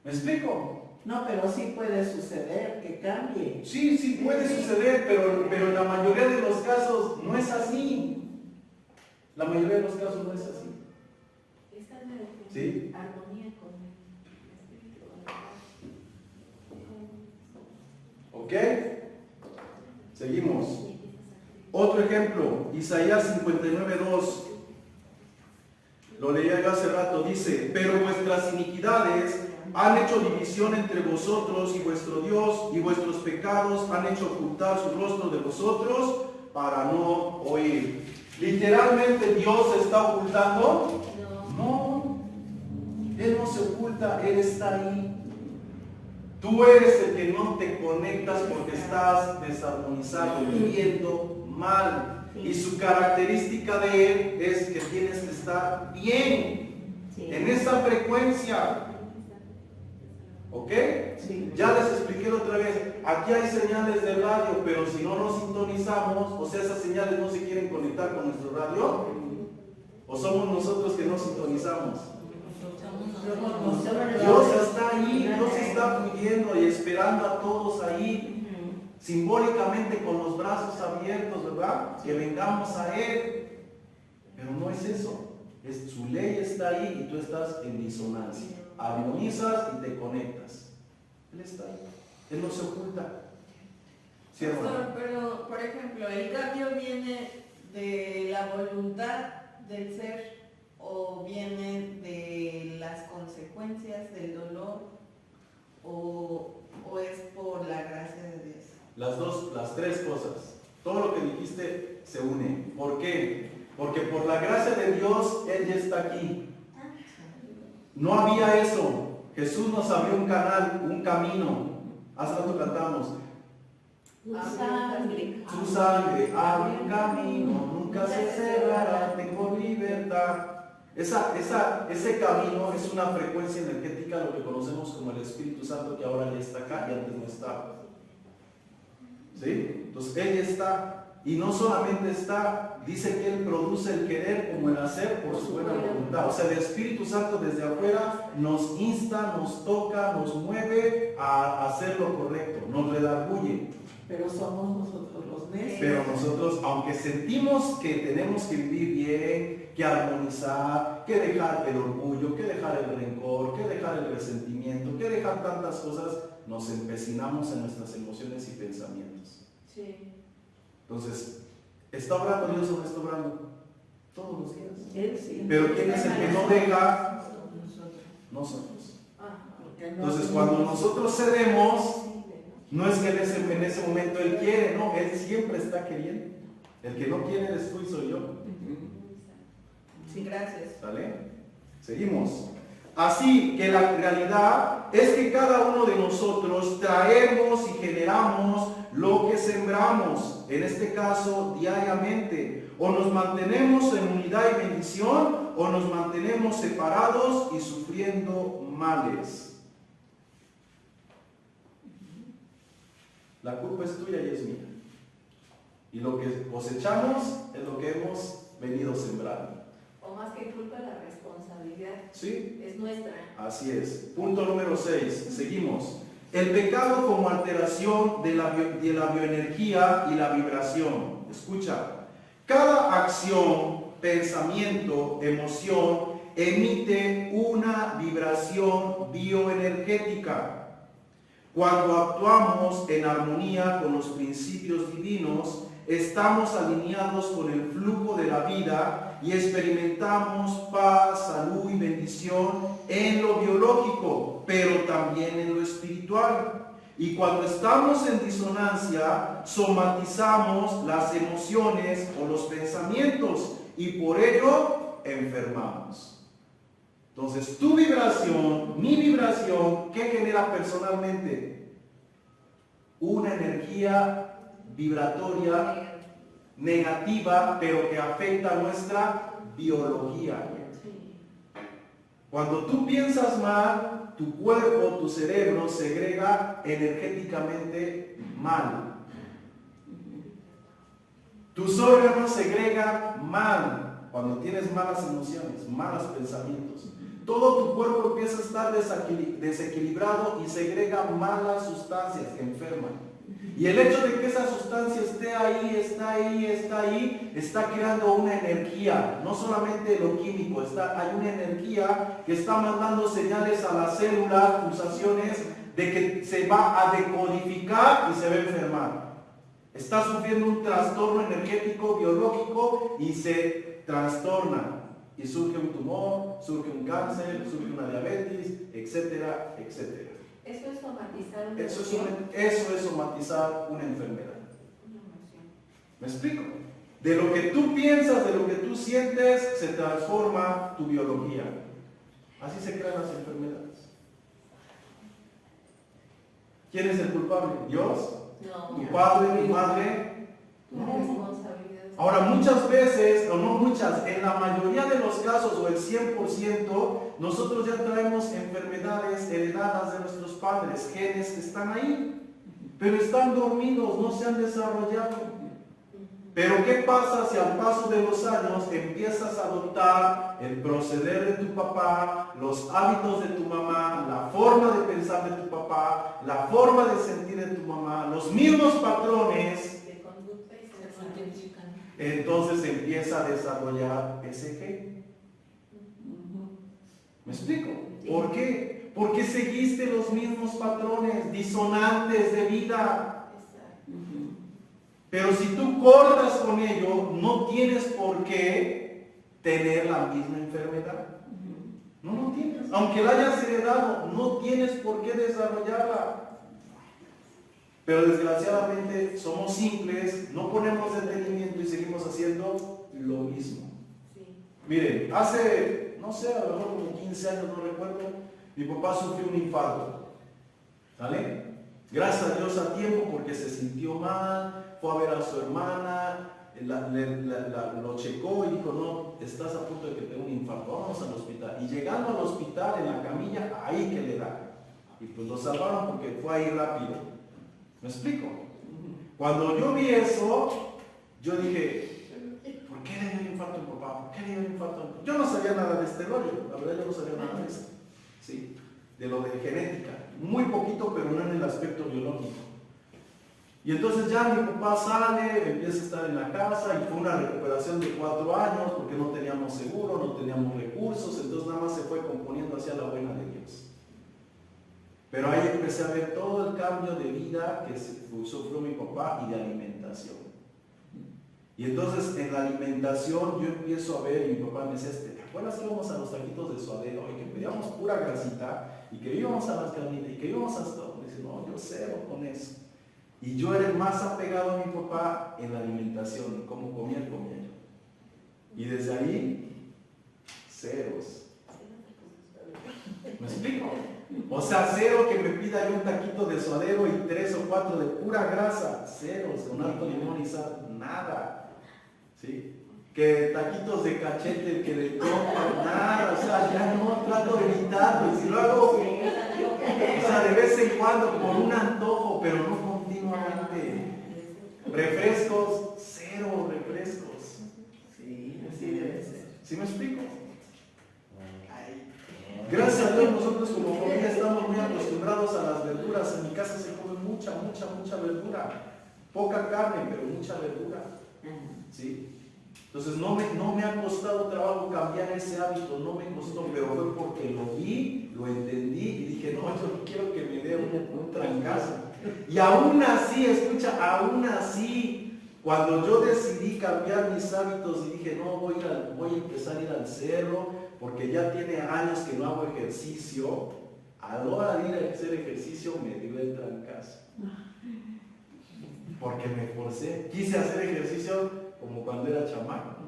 ¿Me explico? no, pero sí puede suceder que cambie. Sí, puede suceder, pero en la mayoría de los casos no es así. La mayoría de los casos no es así. Esta es la Sí. armonía con el espíritu. ¿Ok? Seguimos. Otro ejemplo, Isaías 59:2. Lo leía yo hace rato, dice, pero vuestras iniquidades han hecho división entre vosotros y vuestro Dios, y vuestros pecados han hecho ocultar su rostro de vosotros para no oír. Literalmente Dios se está ocultando. No, Él no se oculta, Él está ahí. Tú eres el que no te conectas porque estás desarmonizado, viviendo mal. Y su característica de él es que tienes que estar bien en esa frecuencia. ¿Ok? Sí. Ya les expliqué la otra vez, aquí hay señales de radio, pero si no nos sintonizamos, o sea, esas señales no se quieren conectar con nuestro radio, o somos nosotros que no sintonizamos. Dios está ahí, Dios está fluyendo y esperando a todos ahí, simbólicamente con los brazos abiertos, ¿verdad? Que vengamos a Él. Pero no es eso. Su ley está ahí y tú estás en disonancia. Armonizas y te conectas. Él está ahí. Él no se oculta. ¿Sí, hermano? Pastor, pero, por ejemplo, ¿el cambio viene de la voluntad del ser o viene de las consecuencias del dolor o es por la gracia de Dios? Las tres cosas. Todo lo que dijiste se une. ¿Por qué? Porque por la gracia de Dios, Él ya está aquí. No había eso. Jesús nos abrió un canal, un camino. Hace rato cantamos. Su sangre abre un camino, nunca se cerrará, tengo libertad. Ese camino es una frecuencia energética, lo que conocemos como el Espíritu Santo, que ahora ya está acá y antes no estaba. ¿Sí? Entonces Él ya está. Y no solamente está, dice que Él produce el querer como el hacer por su buena voluntad. O sea, el Espíritu Santo desde afuera nos insta, nos toca, nos mueve a hacer lo correcto, nos redarguye. Pero somos nosotros los necios. Pero nosotros, aunque sentimos que tenemos que vivir bien, que armonizar, que dejar el orgullo, que dejar el rencor, que dejar el resentimiento, que dejar tantas cosas, nos empecinamos en nuestras emociones y pensamientos. Sí. Entonces, ¿está obrando Dios o no está obrando? Todos los días. Él sí. Pero ¿quién es el que no deja? Nosotros. Porque no Entonces, somos cuando nosotros. nosotros cedemos, no es que en ese momento Él quiere, no, Él siempre está queriendo. El que no quiere eres tú y soy yo. Sí, gracias. ¿Sale? Seguimos. Así que la realidad es que cada uno de nosotros traemos y generamos lo que sembramos, en este caso diariamente. O nos mantenemos en unidad y bendición, o nos mantenemos separados y sufriendo males. La culpa es tuya y es mía. Y lo que cosechamos es lo que hemos venido sembrando. O más que culpa, la responsabilidad ¿Sí? es nuestra. Así es. Punto número 6. Seguimos. El pecado como alteración de la bioenergía y la vibración. Escucha. Cada acción, pensamiento, emoción emite una vibración bioenergética. Cuando actuamos en armonía con los principios divinos, estamos alineados con el flujo de la vida y experimentamos paz, salud y bendición en lo biológico, pero también en lo espiritual. Y cuando estamos en disonancia, somatizamos las emociones o los pensamientos y por ello enfermamos. Entonces, tu vibración, mi vibración, ¿qué genera personalmente? Una energía vibratoria negativa, pero que afecta a nuestra biología. Cuando tú piensas mal, tu cuerpo, tu cerebro segrega energéticamente mal. Tus órganos segregan mal cuando tienes malas emociones, malos pensamientos. Todo tu cuerpo empieza a estar desequilibrado y segrega malas sustancias que enferman. Y el hecho de que esa sustancia esté ahí, está creando una energía, no solamente lo químico, hay una energía que está mandando señales a las células, pulsaciones, de que se va a decodificar y se va a enfermar. Está sufriendo un trastorno energético, biológico y se trastorna. Y surge un tumor, surge un cáncer, surge una diabetes, etcétera, etcétera. Eso es somatizar una Eso emoción. es somatizar una enfermedad. Una emoción. ¿Me explico? De lo que tú piensas, de lo que tú sientes, se transforma tu biología. Así se crean las enfermedades. ¿Quién es el culpable? ¿Dios? No. ¿Tu padre? ¿Tu madre? La responsabilidad. Ahora, muchas veces, o no muchas, en la mayoría de los casos, o el 100%, nosotros ya traemos enfermedades heredadas de nuestros padres, genes que están ahí, pero están dormidos, no se han desarrollado. Pero ¿qué pasa si al paso de los años empiezas a adoptar el proceder de tu papá, los hábitos de tu mamá, la forma de pensar de tu papá, la forma de sentir de tu mamá, los mismos patrones? De conducta y Se se multiplican. Entonces empieza a desarrollar ese gen. ¿Me explico? ¿Por qué? Porque seguiste los mismos patrones disonantes de vida. Exacto. Pero si tú cortas con ello, no tienes por qué tener la misma enfermedad. No tienes. Aunque la hayas heredado, no tienes por qué desarrollarla. Pero desgraciadamente somos simples, no ponemos detenimiento y seguimos haciendo lo mismo. Sí. Miren, hace, no sé, a lo mejor como 15 años, no recuerdo, mi papá sufrió un infarto. ¿Vale? Gracias a Dios a tiempo porque se sintió mal, fue a ver a su hermana, lo checó y dijo, no, estás a punto de que tenga un infarto, vamos al hospital. Y llegando al hospital, en la camilla, ahí que le da. Y pues lo salvaron porque fue ahí rápido. ¿Me explico? Cuando yo vi eso, yo dije, ¿por qué le dio el infarto a mi papá? ¿Por qué le dio el infarto a mi papá? Yo no sabía nada de este rollo, la verdad yo no sabía nada de eso. ¿Sí? De lo de genética. Muy poquito, pero no en el aspecto biológico. Y entonces ya mi papá sale, empieza a estar en la casa y fue una recuperación de 4 años porque no teníamos seguro, no teníamos recursos, entonces nada más se fue componiendo hacia la buena de Dios. Pero ahí empecé a ver todo el cambio de vida que sufrió mi papá y de alimentación. Y entonces en la alimentación yo empiezo a ver, y mi papá me decía, ¿te acuerdas que íbamos a los taquitos de suadero y que pedíamos pura grasita y que íbamos a las carnitas y que íbamos a esto? Me dice, no, yo cero con eso. Y yo era el más apegado a mi papá en la alimentación, como comía, comía yo. Y desde ahí, ceros. ¿Me explico? O sea, cero que me pida yo un taquito de suadero y 3 o 4 de pura grasa, ceros, con alto limón y sal, nada. ¿Sí? Que taquitos de cachete, que de copa, nada, o sea, ya no, trato de evitarlo. Y si lo hago, o sea, de vez en cuando, por un antojo, pero no continuamente. Refrescos, cero refrescos. Sí, así debe ser. ¿Sí me explico? Gracias a Dios nosotros como familia estamos muy acostumbrados a las verduras. En mi casa se come mucha verdura. Poca carne, pero mucha verdura. ¿Sí? Entonces no me ha costado trabajo cambiar ese hábito, no me costó, pero fue porque lo vi, lo entendí y dije, no, yo no quiero que me dé un trancazo. Y aún así, escucha, aún así, cuando yo decidí cambiar mis hábitos y dije, no, voy a empezar a ir al cerro, porque ya tiene años que no hago ejercicio, a la hora de ir a hacer ejercicio me dio el trancazo. Porque me forcé, quise hacer ejercicio como cuando era chamaco.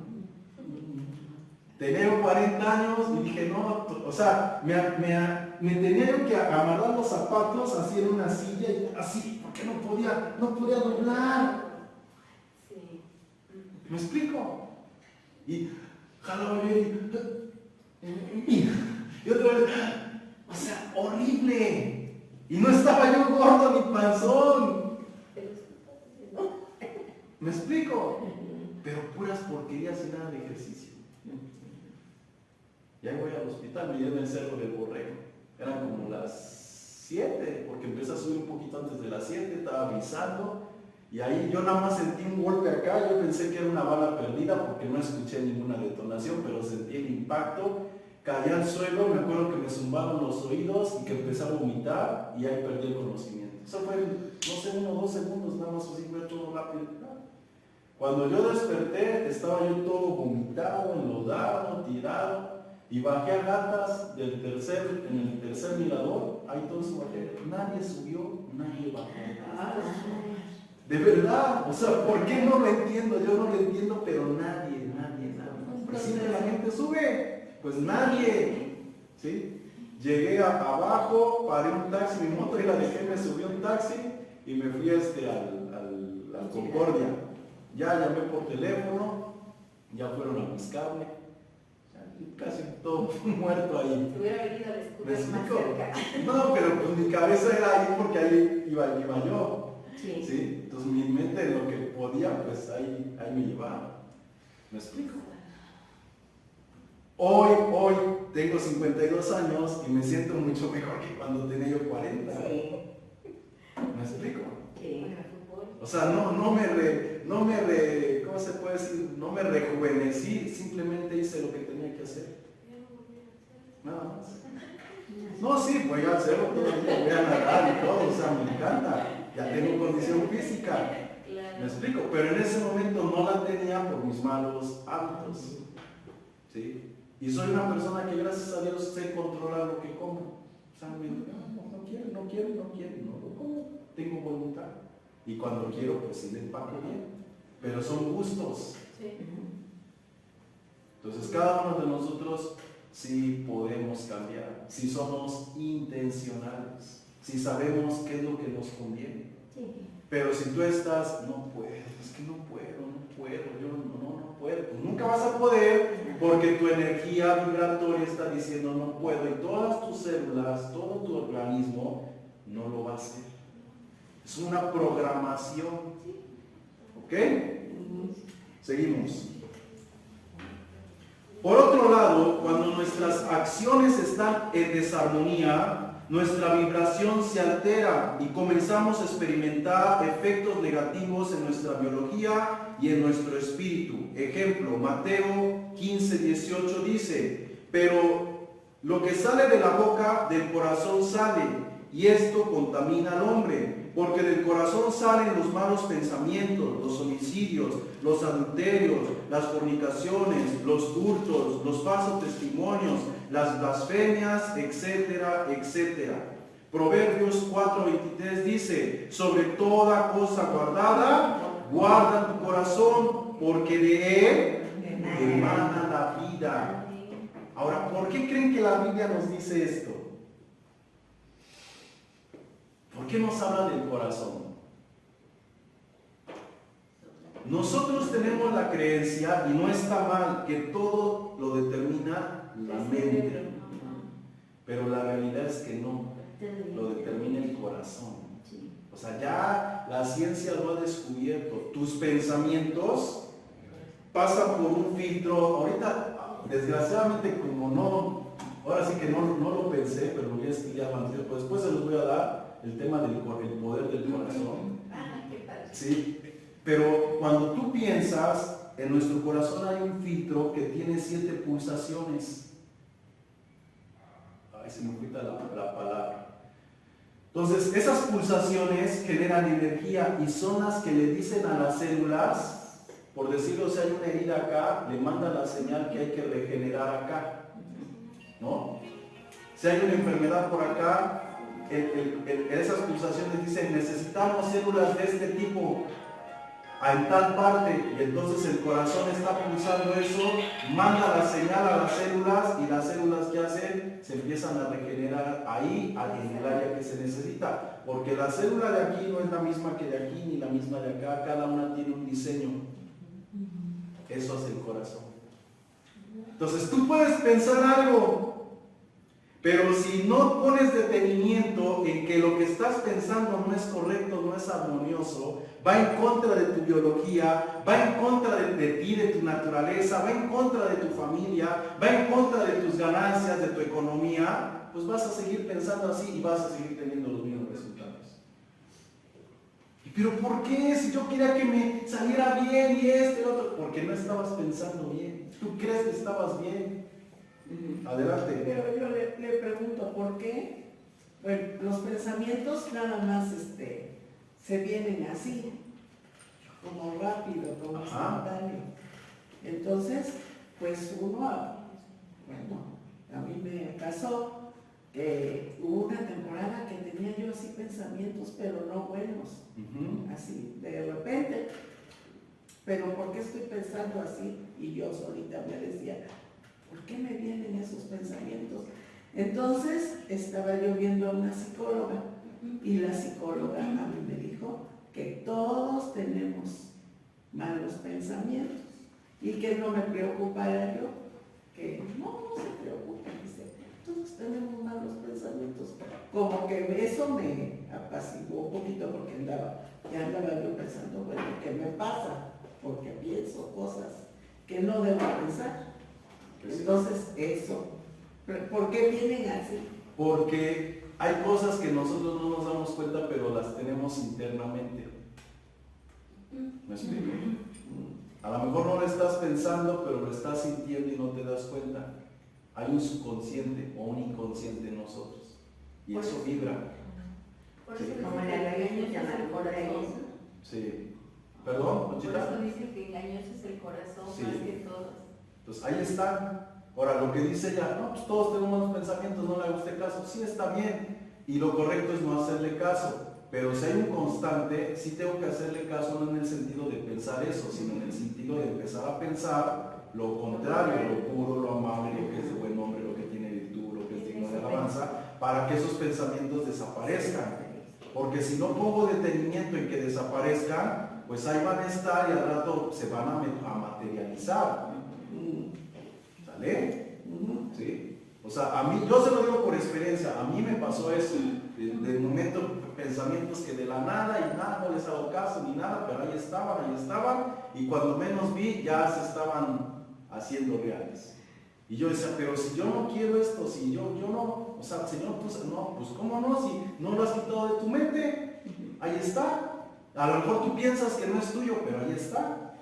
Tenía 40 años y dije, no, o sea, me tenía yo que amarrar los zapatos así en una silla, y así, porque no podía doblar. Sí. ¿Me explico? Y jalaba bien y otra vez, o sea, horrible. Y no estaba yo gordo ni panzón. ¿Me explico? Pero puras porquerías y nada de ejercicio. Y ahí voy al hospital, me llevé el cerro del Borrego. Eran como las 7, porque empecé a subir un poquito antes de las 7, estaba avisando. Y ahí yo nada más sentí un golpe acá, yo pensé que era una bala perdida porque no escuché ninguna detonación, pero sentí el impacto, caí al suelo, me acuerdo que me zumbaron los oídos y que empecé a vomitar y ahí perdí el conocimiento. Eso fue, no sé, 1 o 2 segundos, nada más así fue todo rápido. Cuando yo desperté, estaba yo todo vomitado, enlodado, tirado, y bajé a gatas en el tercer mirador, ahí todos bajé, nadie subió, nadie bajó. De verdad, o sea, ¿por qué no lo entiendo? Yo no lo entiendo, pero nadie. Pues siempre la gente sube, pues nadie, ¿sí? Llegué abajo, paré un taxi, mi moto y la dejé, me subí a un taxi y me fui al Concordia. Ya llamé por teléfono, ya fueron a buscarme, casi todo muerto ahí. Si hubiera venido al ¿Me escudo más explico? cerca. No, pero pues mi cabeza era ahí porque ahí iba yo. Sí. ¿Sí? Entonces mi mente en lo que podía, pues ahí me llevaba. ¿Me explico? Hoy tengo 52 años y me siento mucho mejor que cuando tenía yo 40. Sí. ¿Me explico? Sí. O sea, ¿cómo se puede decir? No me rejuvenecí, simplemente hice lo que tenía que hacer. Nada más. No, sí, voy a hacerlo todavía, voy a nadar y todo, o sea, me encanta. Ya tengo condición física. Claro. ¿Me explico? Pero en ese momento no la tenía por mis malos hábitos. ¿Sí? Y soy una persona que gracias a Dios sé controlar lo que como. O sea, no quiero, no lo como. Tengo voluntad. Y cuando quiero, pues sí le empaco bien. Pero son gustos. Sí. Entonces cada uno de nosotros sí podemos cambiar. Si somos intencionales. Si sabemos qué es lo que nos conviene. Sí. Pero si tú estás, no puedo, es que no puedo, yo no puedo, pues nunca vas a poder porque tu energía vibratoria está diciendo no puedo y todas tus células, todo tu organismo no lo va a hacer. Es una programación. ¿Ok? Seguimos. Por otro lado, cuando nuestras acciones están en desarmonía, nuestra vibración se altera y comenzamos a experimentar efectos negativos en nuestra biología y en nuestro espíritu. Ejemplo, Mateo 15:18 dice, pero lo que sale de la boca del corazón sale, y esto contamina al hombre, porque del corazón salen los malos pensamientos, los homicidios, los adulterios, las fornicaciones, los hurtos, los falsos testimonios, las blasfemias, etcétera, etcétera. Proverbios 4:23 dice, sobre toda cosa guardada, guarda tu corazón, porque de él emana la vida. Ahora, ¿por qué creen que la Biblia nos dice esto? ¿Por qué nos habla del corazón? Nosotros tenemos la creencia, y no está mal, que todo lo determina la mente. Pero la realidad es que no, lo determina el corazón. O sea, ya la ciencia lo ha descubierto. Tus pensamientos pasan por un filtro. Ahorita, desgraciadamente, como no, ahora sí que no lo pensé, pero lo voy a estudiar más tiempo. Después se los voy a dar el tema del poder del corazón. Sí, pero cuando tú piensas, en nuestro corazón hay un filtro que tiene 7 pulsaciones. Ay, se me quita la palabra. Entonces, esas pulsaciones generan energía y son las que le dicen a las células, por decirlo, si hay una herida acá, le manda la señal que hay que regenerar acá, ¿no? Si hay una enfermedad por acá, esas pulsaciones dicen, necesitamos células de este tipo en tal parte, y entonces el corazón está pulsando eso, manda la señal a las células, y las células que hacen, se empiezan a regenerar ahí, en el área que se necesita, porque la célula de aquí no es la misma que de aquí, ni la misma de acá, cada una tiene un diseño. Eso hace el corazón. Entonces tú puedes pensar algo, pero si no pones detenimiento en que lo que estás pensando no es correcto, no es armonioso, va en contra de tu biología, va en contra de ti, de tu naturaleza, va en contra de tu familia, va en contra de tus ganancias, de tu economía, pues vas a seguir pensando así y vas a seguir teniendo los mismos resultados. ¿Pero por qué? Si yo quería que me saliera bien y esto y lo otro, porque no estabas pensando bien. ¿Tú crees que estabas bien? Adelante. Pero yo le pregunto, ¿por qué? Bueno, los pensamientos nada más se vienen así, como rápido, como instantáneo. Entonces, pues uno, bueno, a mí me pasó que hubo una temporada que tenía yo así pensamientos, pero no buenos, así, de repente. Pero ¿por qué estoy pensando así? Y yo solita me decía, ¿por qué me vienen esos pensamientos? Entonces estaba yo viendo a una psicóloga y la psicóloga a mí me dijo que todos tenemos malos pensamientos y que no me preocupara yo, que no se preocupe, dice, todos tenemos malos pensamientos. Como que eso me apaciguó un poquito porque ya andaba yo pensando, bueno, ¿qué me pasa? Porque pienso cosas que no debo pensar. Entonces eso, ¿por qué vienen así? Porque hay cosas que nosotros no nos damos cuenta, pero las tenemos internamente. ¿Me explico? A lo mejor no lo estás pensando, pero lo estás sintiendo y no te das cuenta. Hay un subconsciente o un inconsciente en nosotros. Y eso vibra. Por eso Sí. dice Como que la engañoso gallina, es el por ahí. corazón. Sí. ¿Perdón, Por Conchita? eso dice que engañoso es el corazón Sí. más que todos. Entonces ahí está. Ahora, lo que dice ella, no, pues todos tenemos malos pensamientos, no le haga usted caso. Sí, está bien. Y lo correcto es no hacerle caso. Pero si hay un constante, sí tengo que hacerle caso, no en el sentido de pensar eso, sino en el sentido de empezar a pensar lo contrario, lo puro, lo amable, lo que es de buen hombre, lo que tiene virtud, lo que es digno de alabanza, para que esos pensamientos desaparezcan. Porque si no pongo detenimiento en que desaparezcan, pues ahí van a estar y al rato se van a materializar. ¿Sale? ¿Sí? O sea, a mí, yo se lo digo por experiencia, a mí me pasó eso, de momento pensamientos que de la nada y nada, no les hago caso ni nada, pero ahí estaban, y cuando menos vi ya se estaban haciendo reales. Y yo decía, pero si yo no quiero esto, si yo no, o sea, Señor, tú, no, pues cómo no, si no lo has quitado de tu mente, ahí está. A lo mejor tú piensas que no es tuyo, pero ahí está.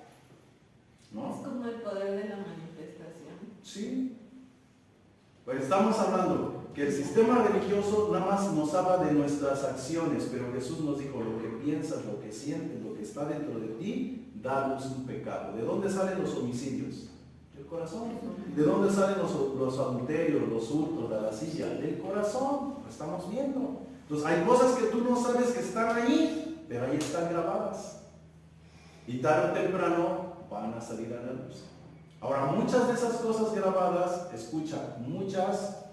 ¿No? Es como el poder de la manifestación. Sí. Pues estamos hablando que el sistema religioso nada más nos habla de nuestras acciones, pero Jesús nos dijo, lo que piensas, lo que sientes, lo que está dentro de ti, da luz un pecado. ¿De dónde salen los homicidios? Del corazón. ¿De dónde salen los adulterios, los hurtos, la lascivia? Del corazón. Lo estamos viendo. Entonces hay cosas que tú no sabes que están ahí, pero ahí están grabadas. Y tarde o temprano van a salir a la luz. Ahora, muchas de esas cosas grabadas, escucha, muchas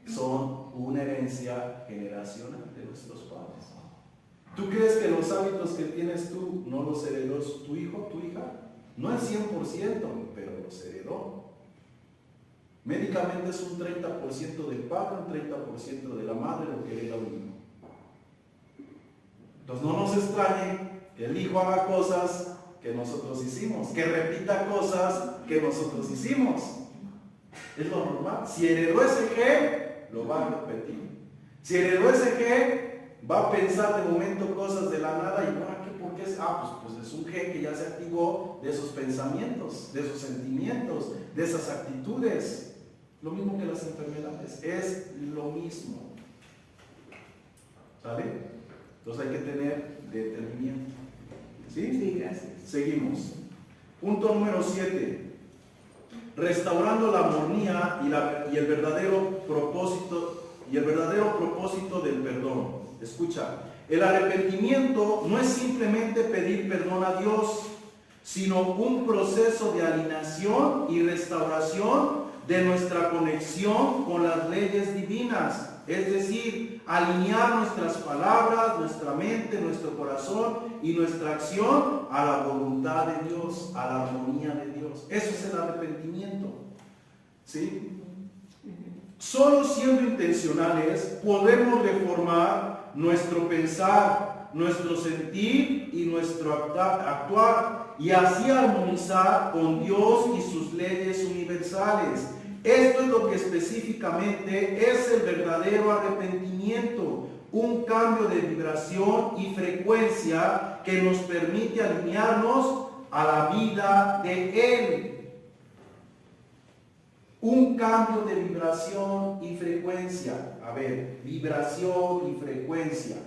son una herencia generacional de nuestros padres. ¿Tú crees que los hábitos que tienes tú no los heredó tu hijo, tu hija? No el 100%, pero los heredó. Médicamente es un 30% del padre, un 30% de la madre lo que hereda un hijo. Entonces no nos extrañe que el hijo haga cosas que nosotros hicimos, que repita cosas que nosotros hicimos. Es lo normal. Si heredó ese gen, lo va a repetir. Si heredó ese gen, va a pensar de momento cosas de la nada y ¿para qué? ¿Por qué? Pues es un gen que ya se activó de esos pensamientos, de esos sentimientos, de esas actitudes. Lo mismo que las enfermedades, es lo mismo. ¿Sale? Entonces hay que tener detenimiento. ¿Sí? Sí, gracias. Seguimos. Punto número 7. Restaurando la armonía y el verdadero propósito del perdón. Escucha, el arrepentimiento no es simplemente pedir perdón a Dios, sino un proceso de alineación y restauración de nuestra conexión con las leyes divinas. Es decir, alinear nuestras palabras, nuestra mente, nuestro corazón y nuestra acción a la voluntad de Dios, a la armonía de Dios. Eso es el arrepentimiento. ¿Sí? Solo siendo intencionales podemos reformar nuestro pensar, nuestro sentir y nuestro actuar y así armonizar con Dios y sus leyes universales. Esto es lo que específicamente es el verdadero arrepentimiento, un cambio de vibración y frecuencia que nos permite alinearnos a la vida de Él. Un cambio de vibración y frecuencia. A ver, vibración y frecuencia.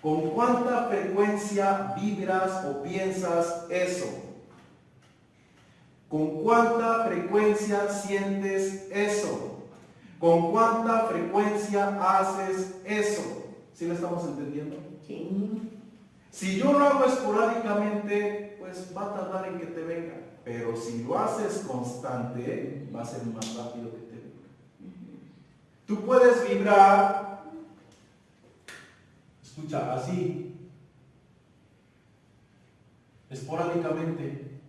¿Con cuánta frecuencia vibras o piensas eso? ¿Con cuánta frecuencia sientes eso? ¿Con cuánta frecuencia haces eso? ¿Sí lo estamos entendiendo? Sí. Si yo lo hago esporádicamente, pues va a tardar en que te venga. Pero si lo haces constante, va a ser más rápido que te venga. Tú puedes vibrar, escucha, así, esporádicamente.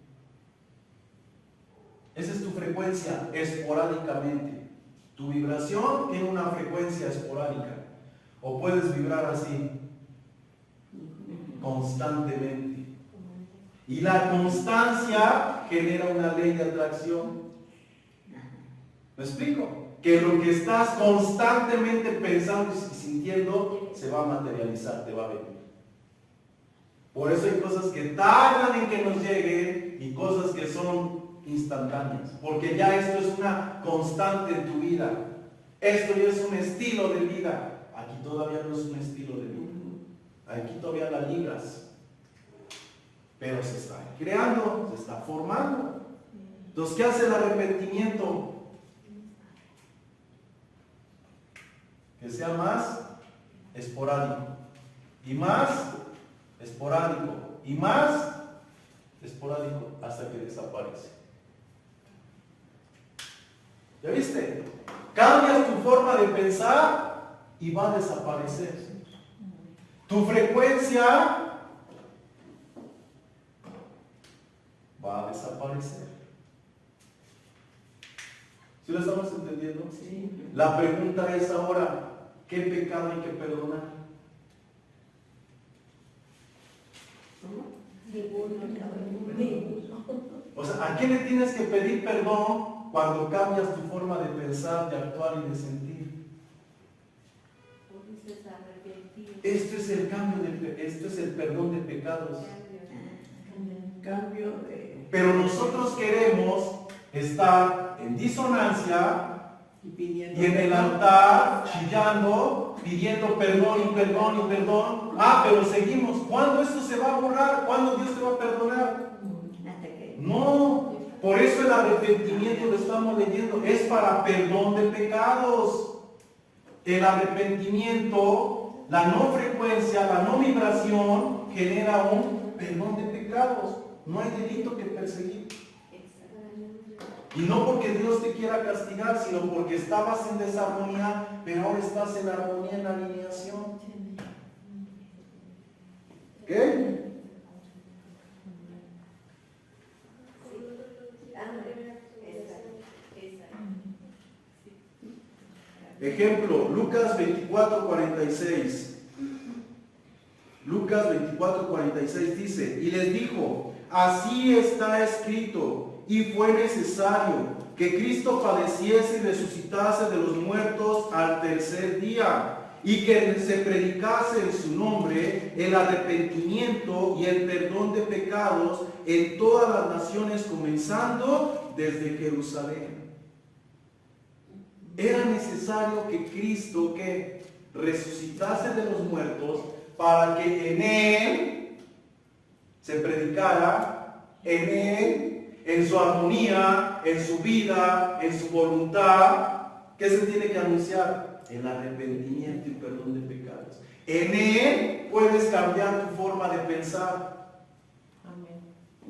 Esa es tu frecuencia, esporádicamente. Tu vibración tiene una frecuencia esporádica. O puedes vibrar así, constantemente. Y la constancia genera una ley de atracción. ¿Me explico? Que lo que estás constantemente pensando y sintiendo se va a materializar, te va a venir. Por eso hay cosas que tardan en que nos lleguen y cosas que son instantáneas. Porque ya esto es una constante en tu vida. Esto ya es un estilo de vida. Aquí todavía no es un estilo de vida. Aquí todavía la libras. Pero se está creando, se está formando. Entonces, ¿qué hace el arrepentimiento? Que sea más esporádico. Y más esporádico. Y más esporádico hasta que desaparece. ¿Ya viste? Cambias tu forma de pensar y va a desaparecer. Tu frecuencia va a desaparecer. ¿Sí lo estamos entendiendo? Sí. La pregunta es ahora, ¿qué pecado hay que perdonar? O sea, ¿a quién le tienes que pedir perdón cuando cambias tu forma de pensar, de actuar y de sentir? Esto es el cambio, esto es el perdón de pecados. Cambio de... Pero nosotros queremos estar en disonancia y en el altar chillando, pidiendo perdón y perdón y perdón. Pero seguimos. ¿Cuándo esto se va a borrar? ¿Cuándo Dios te va a perdonar? No. Por eso el arrepentimiento, lo estamos leyendo, es para perdón de pecados. El arrepentimiento, la no frecuencia, la no vibración genera un perdón de pecados. No hay delito que perseguir. Y no porque Dios te quiera castigar, sino porque estabas en desarmonía, pero ahora estás en armonía, en alineación. ¿Ok? Ejemplo, Lucas 24:46. Lucas 24:46 dice, y les dijo, así está escrito, y fue necesario que Cristo padeciese y resucitase de los muertos al tercer día, y que se predicase en su nombre el arrepentimiento y el perdón de pecados en todas las naciones, comenzando desde Jerusalén. Era necesario que Cristo que resucitase de los muertos para que en Él se predicara, en Él, en su armonía, en su vida, en su voluntad. ¿Qué se tiene que anunciar? El arrepentimiento y perdón de pecados. En Él puedes cambiar tu forma de pensar.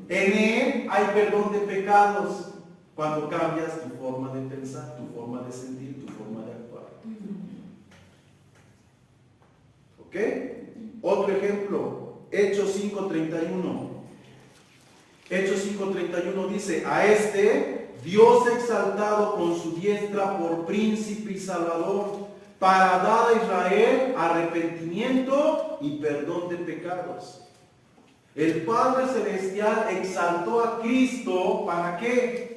En Él hay perdón de pecados cuando cambias tu forma de pensar, tu forma de sentir, tu forma de actuar. ¿Ok? Otro ejemplo, Hechos 5:31. Hechos 5:31 dice, a este Dios ha exaltado con su diestra por príncipe y salvador, para dar a Israel arrepentimiento y perdón de pecados. El Padre Celestial exaltó a Cristo, ¿para qué?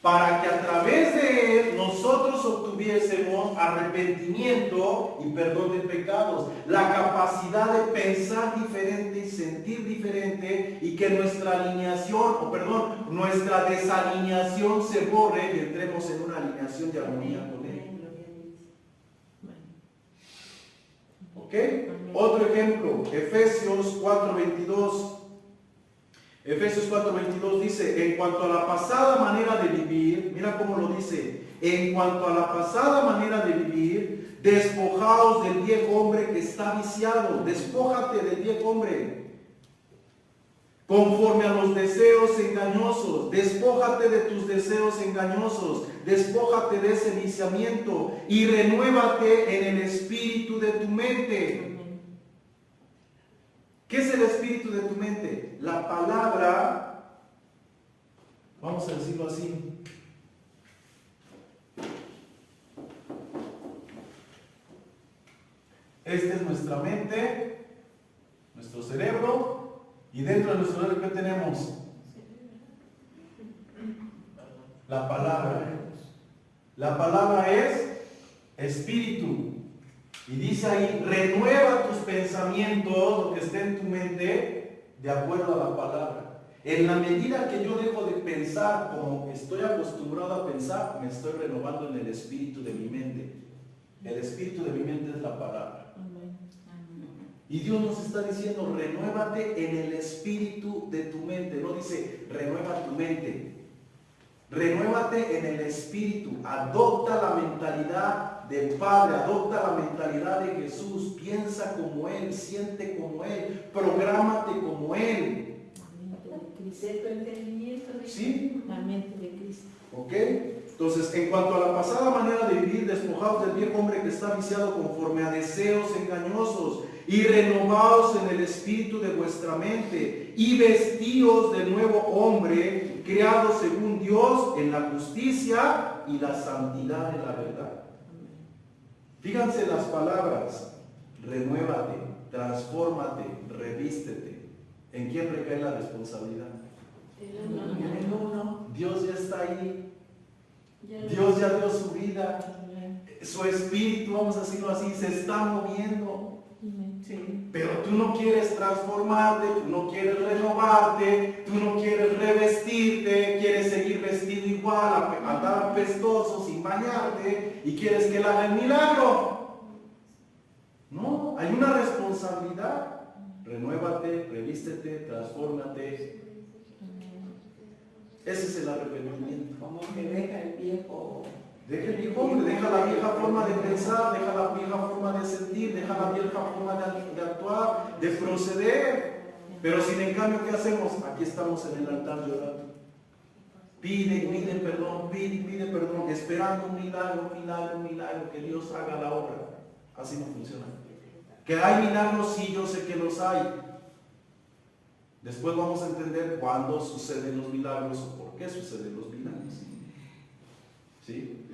Para que a través de Él nosotros obtuviésemos arrepentimiento y perdón de pecados. La capacidad de pensar diferente y sentir diferente, y que nuestra nuestra desalineación se borre y entremos en una alineación de armonía con Él. ¿Ok? Otro ejemplo, Efesios 4:22. Efesios 4:22 dice, en cuanto a la pasada manera de vivir, mira cómo lo dice, en cuanto a la pasada manera de vivir, despojaos del viejo hombre que está viciado, despójate del viejo hombre, conforme a los deseos engañosos, despójate de tus deseos engañosos, Despójate de ese viciamiento y renuévate en el espíritu de tu mente. ¿Qué es el espíritu de tu mente? La palabra, vamos a decirlo así. Esta es nuestra mente, nuestro cerebro, y dentro de nuestro cerebro, ¿qué tenemos? La palabra. La palabra es espíritu. Y dice ahí, renueva tus pensamientos, lo que esté en tu mente, de acuerdo a la palabra. En la medida que yo dejo de pensar como estoy acostumbrado a pensar, me estoy renovando en el espíritu de mi mente. El espíritu de mi mente es la palabra. Y Dios nos está diciendo, renuévate en el espíritu de tu mente. No dice, renueva tu mente. Renuévate en el espíritu. Adopta la mentalidad del Padre. Adopta la mentalidad de Jesús. Piensa como Él. Siente como Él. Prográmate como Él. De tu entendimiento de ¿Sí? la mente de Cristo. ¿Ok? Entonces, en cuanto a la pasada manera de vivir, despojados del viejo hombre que está viciado conforme a deseos engañosos, y renovados en el espíritu de vuestra mente, y vestidos del nuevo hombre, creado según Dios en la justicia y la santidad de la verdad. Fíjense las palabras: renuévate, transfórmate, revístete. ¿En quién recae la responsabilidad? En uno. Dios ya está ahí. Dios ya dio su vida. Su espíritu, vamos a decirlo así, se está moviendo. Sí. Pero tú no quieres transformarte, tú no quieres renovarte, tú no quieres revestirte, quieres seguir vestido igual, andar apestoso, sin bañarte, y quieres que Él haga el milagro. No, hay una responsabilidad. Renuévate, revístete, transfórmate. Ese es el arrepentimiento. Como que deja el viejo. Deja el viejo hombre, deja la vieja forma de pensar, deja la vieja forma de sentir, deja la vieja forma de actuar, de proceder. Pero sin en cambio, ¿qué hacemos? Aquí estamos en el altar llorando. Pide perdón, esperando un milagro, que Dios haga la obra. Así no funciona. Que hay milagros, sí, yo sé que los hay. Después vamos a entender cuándo suceden los milagros o por qué suceden los milagros. ¿Sí?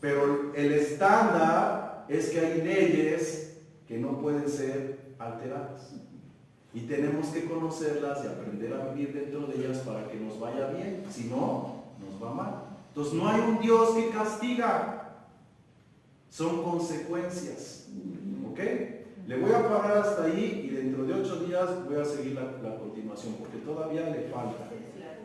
Pero el estándar es que hay leyes que no pueden ser alteradas. Y tenemos que conocerlas y aprender a vivir dentro de ellas para que nos vaya bien. Si no, nos va mal. Entonces no hay un Dios que castiga. Son consecuencias. ¿Ok? Le voy a parar hasta ahí y dentro de 8 días voy a seguir la continuación porque todavía le falta.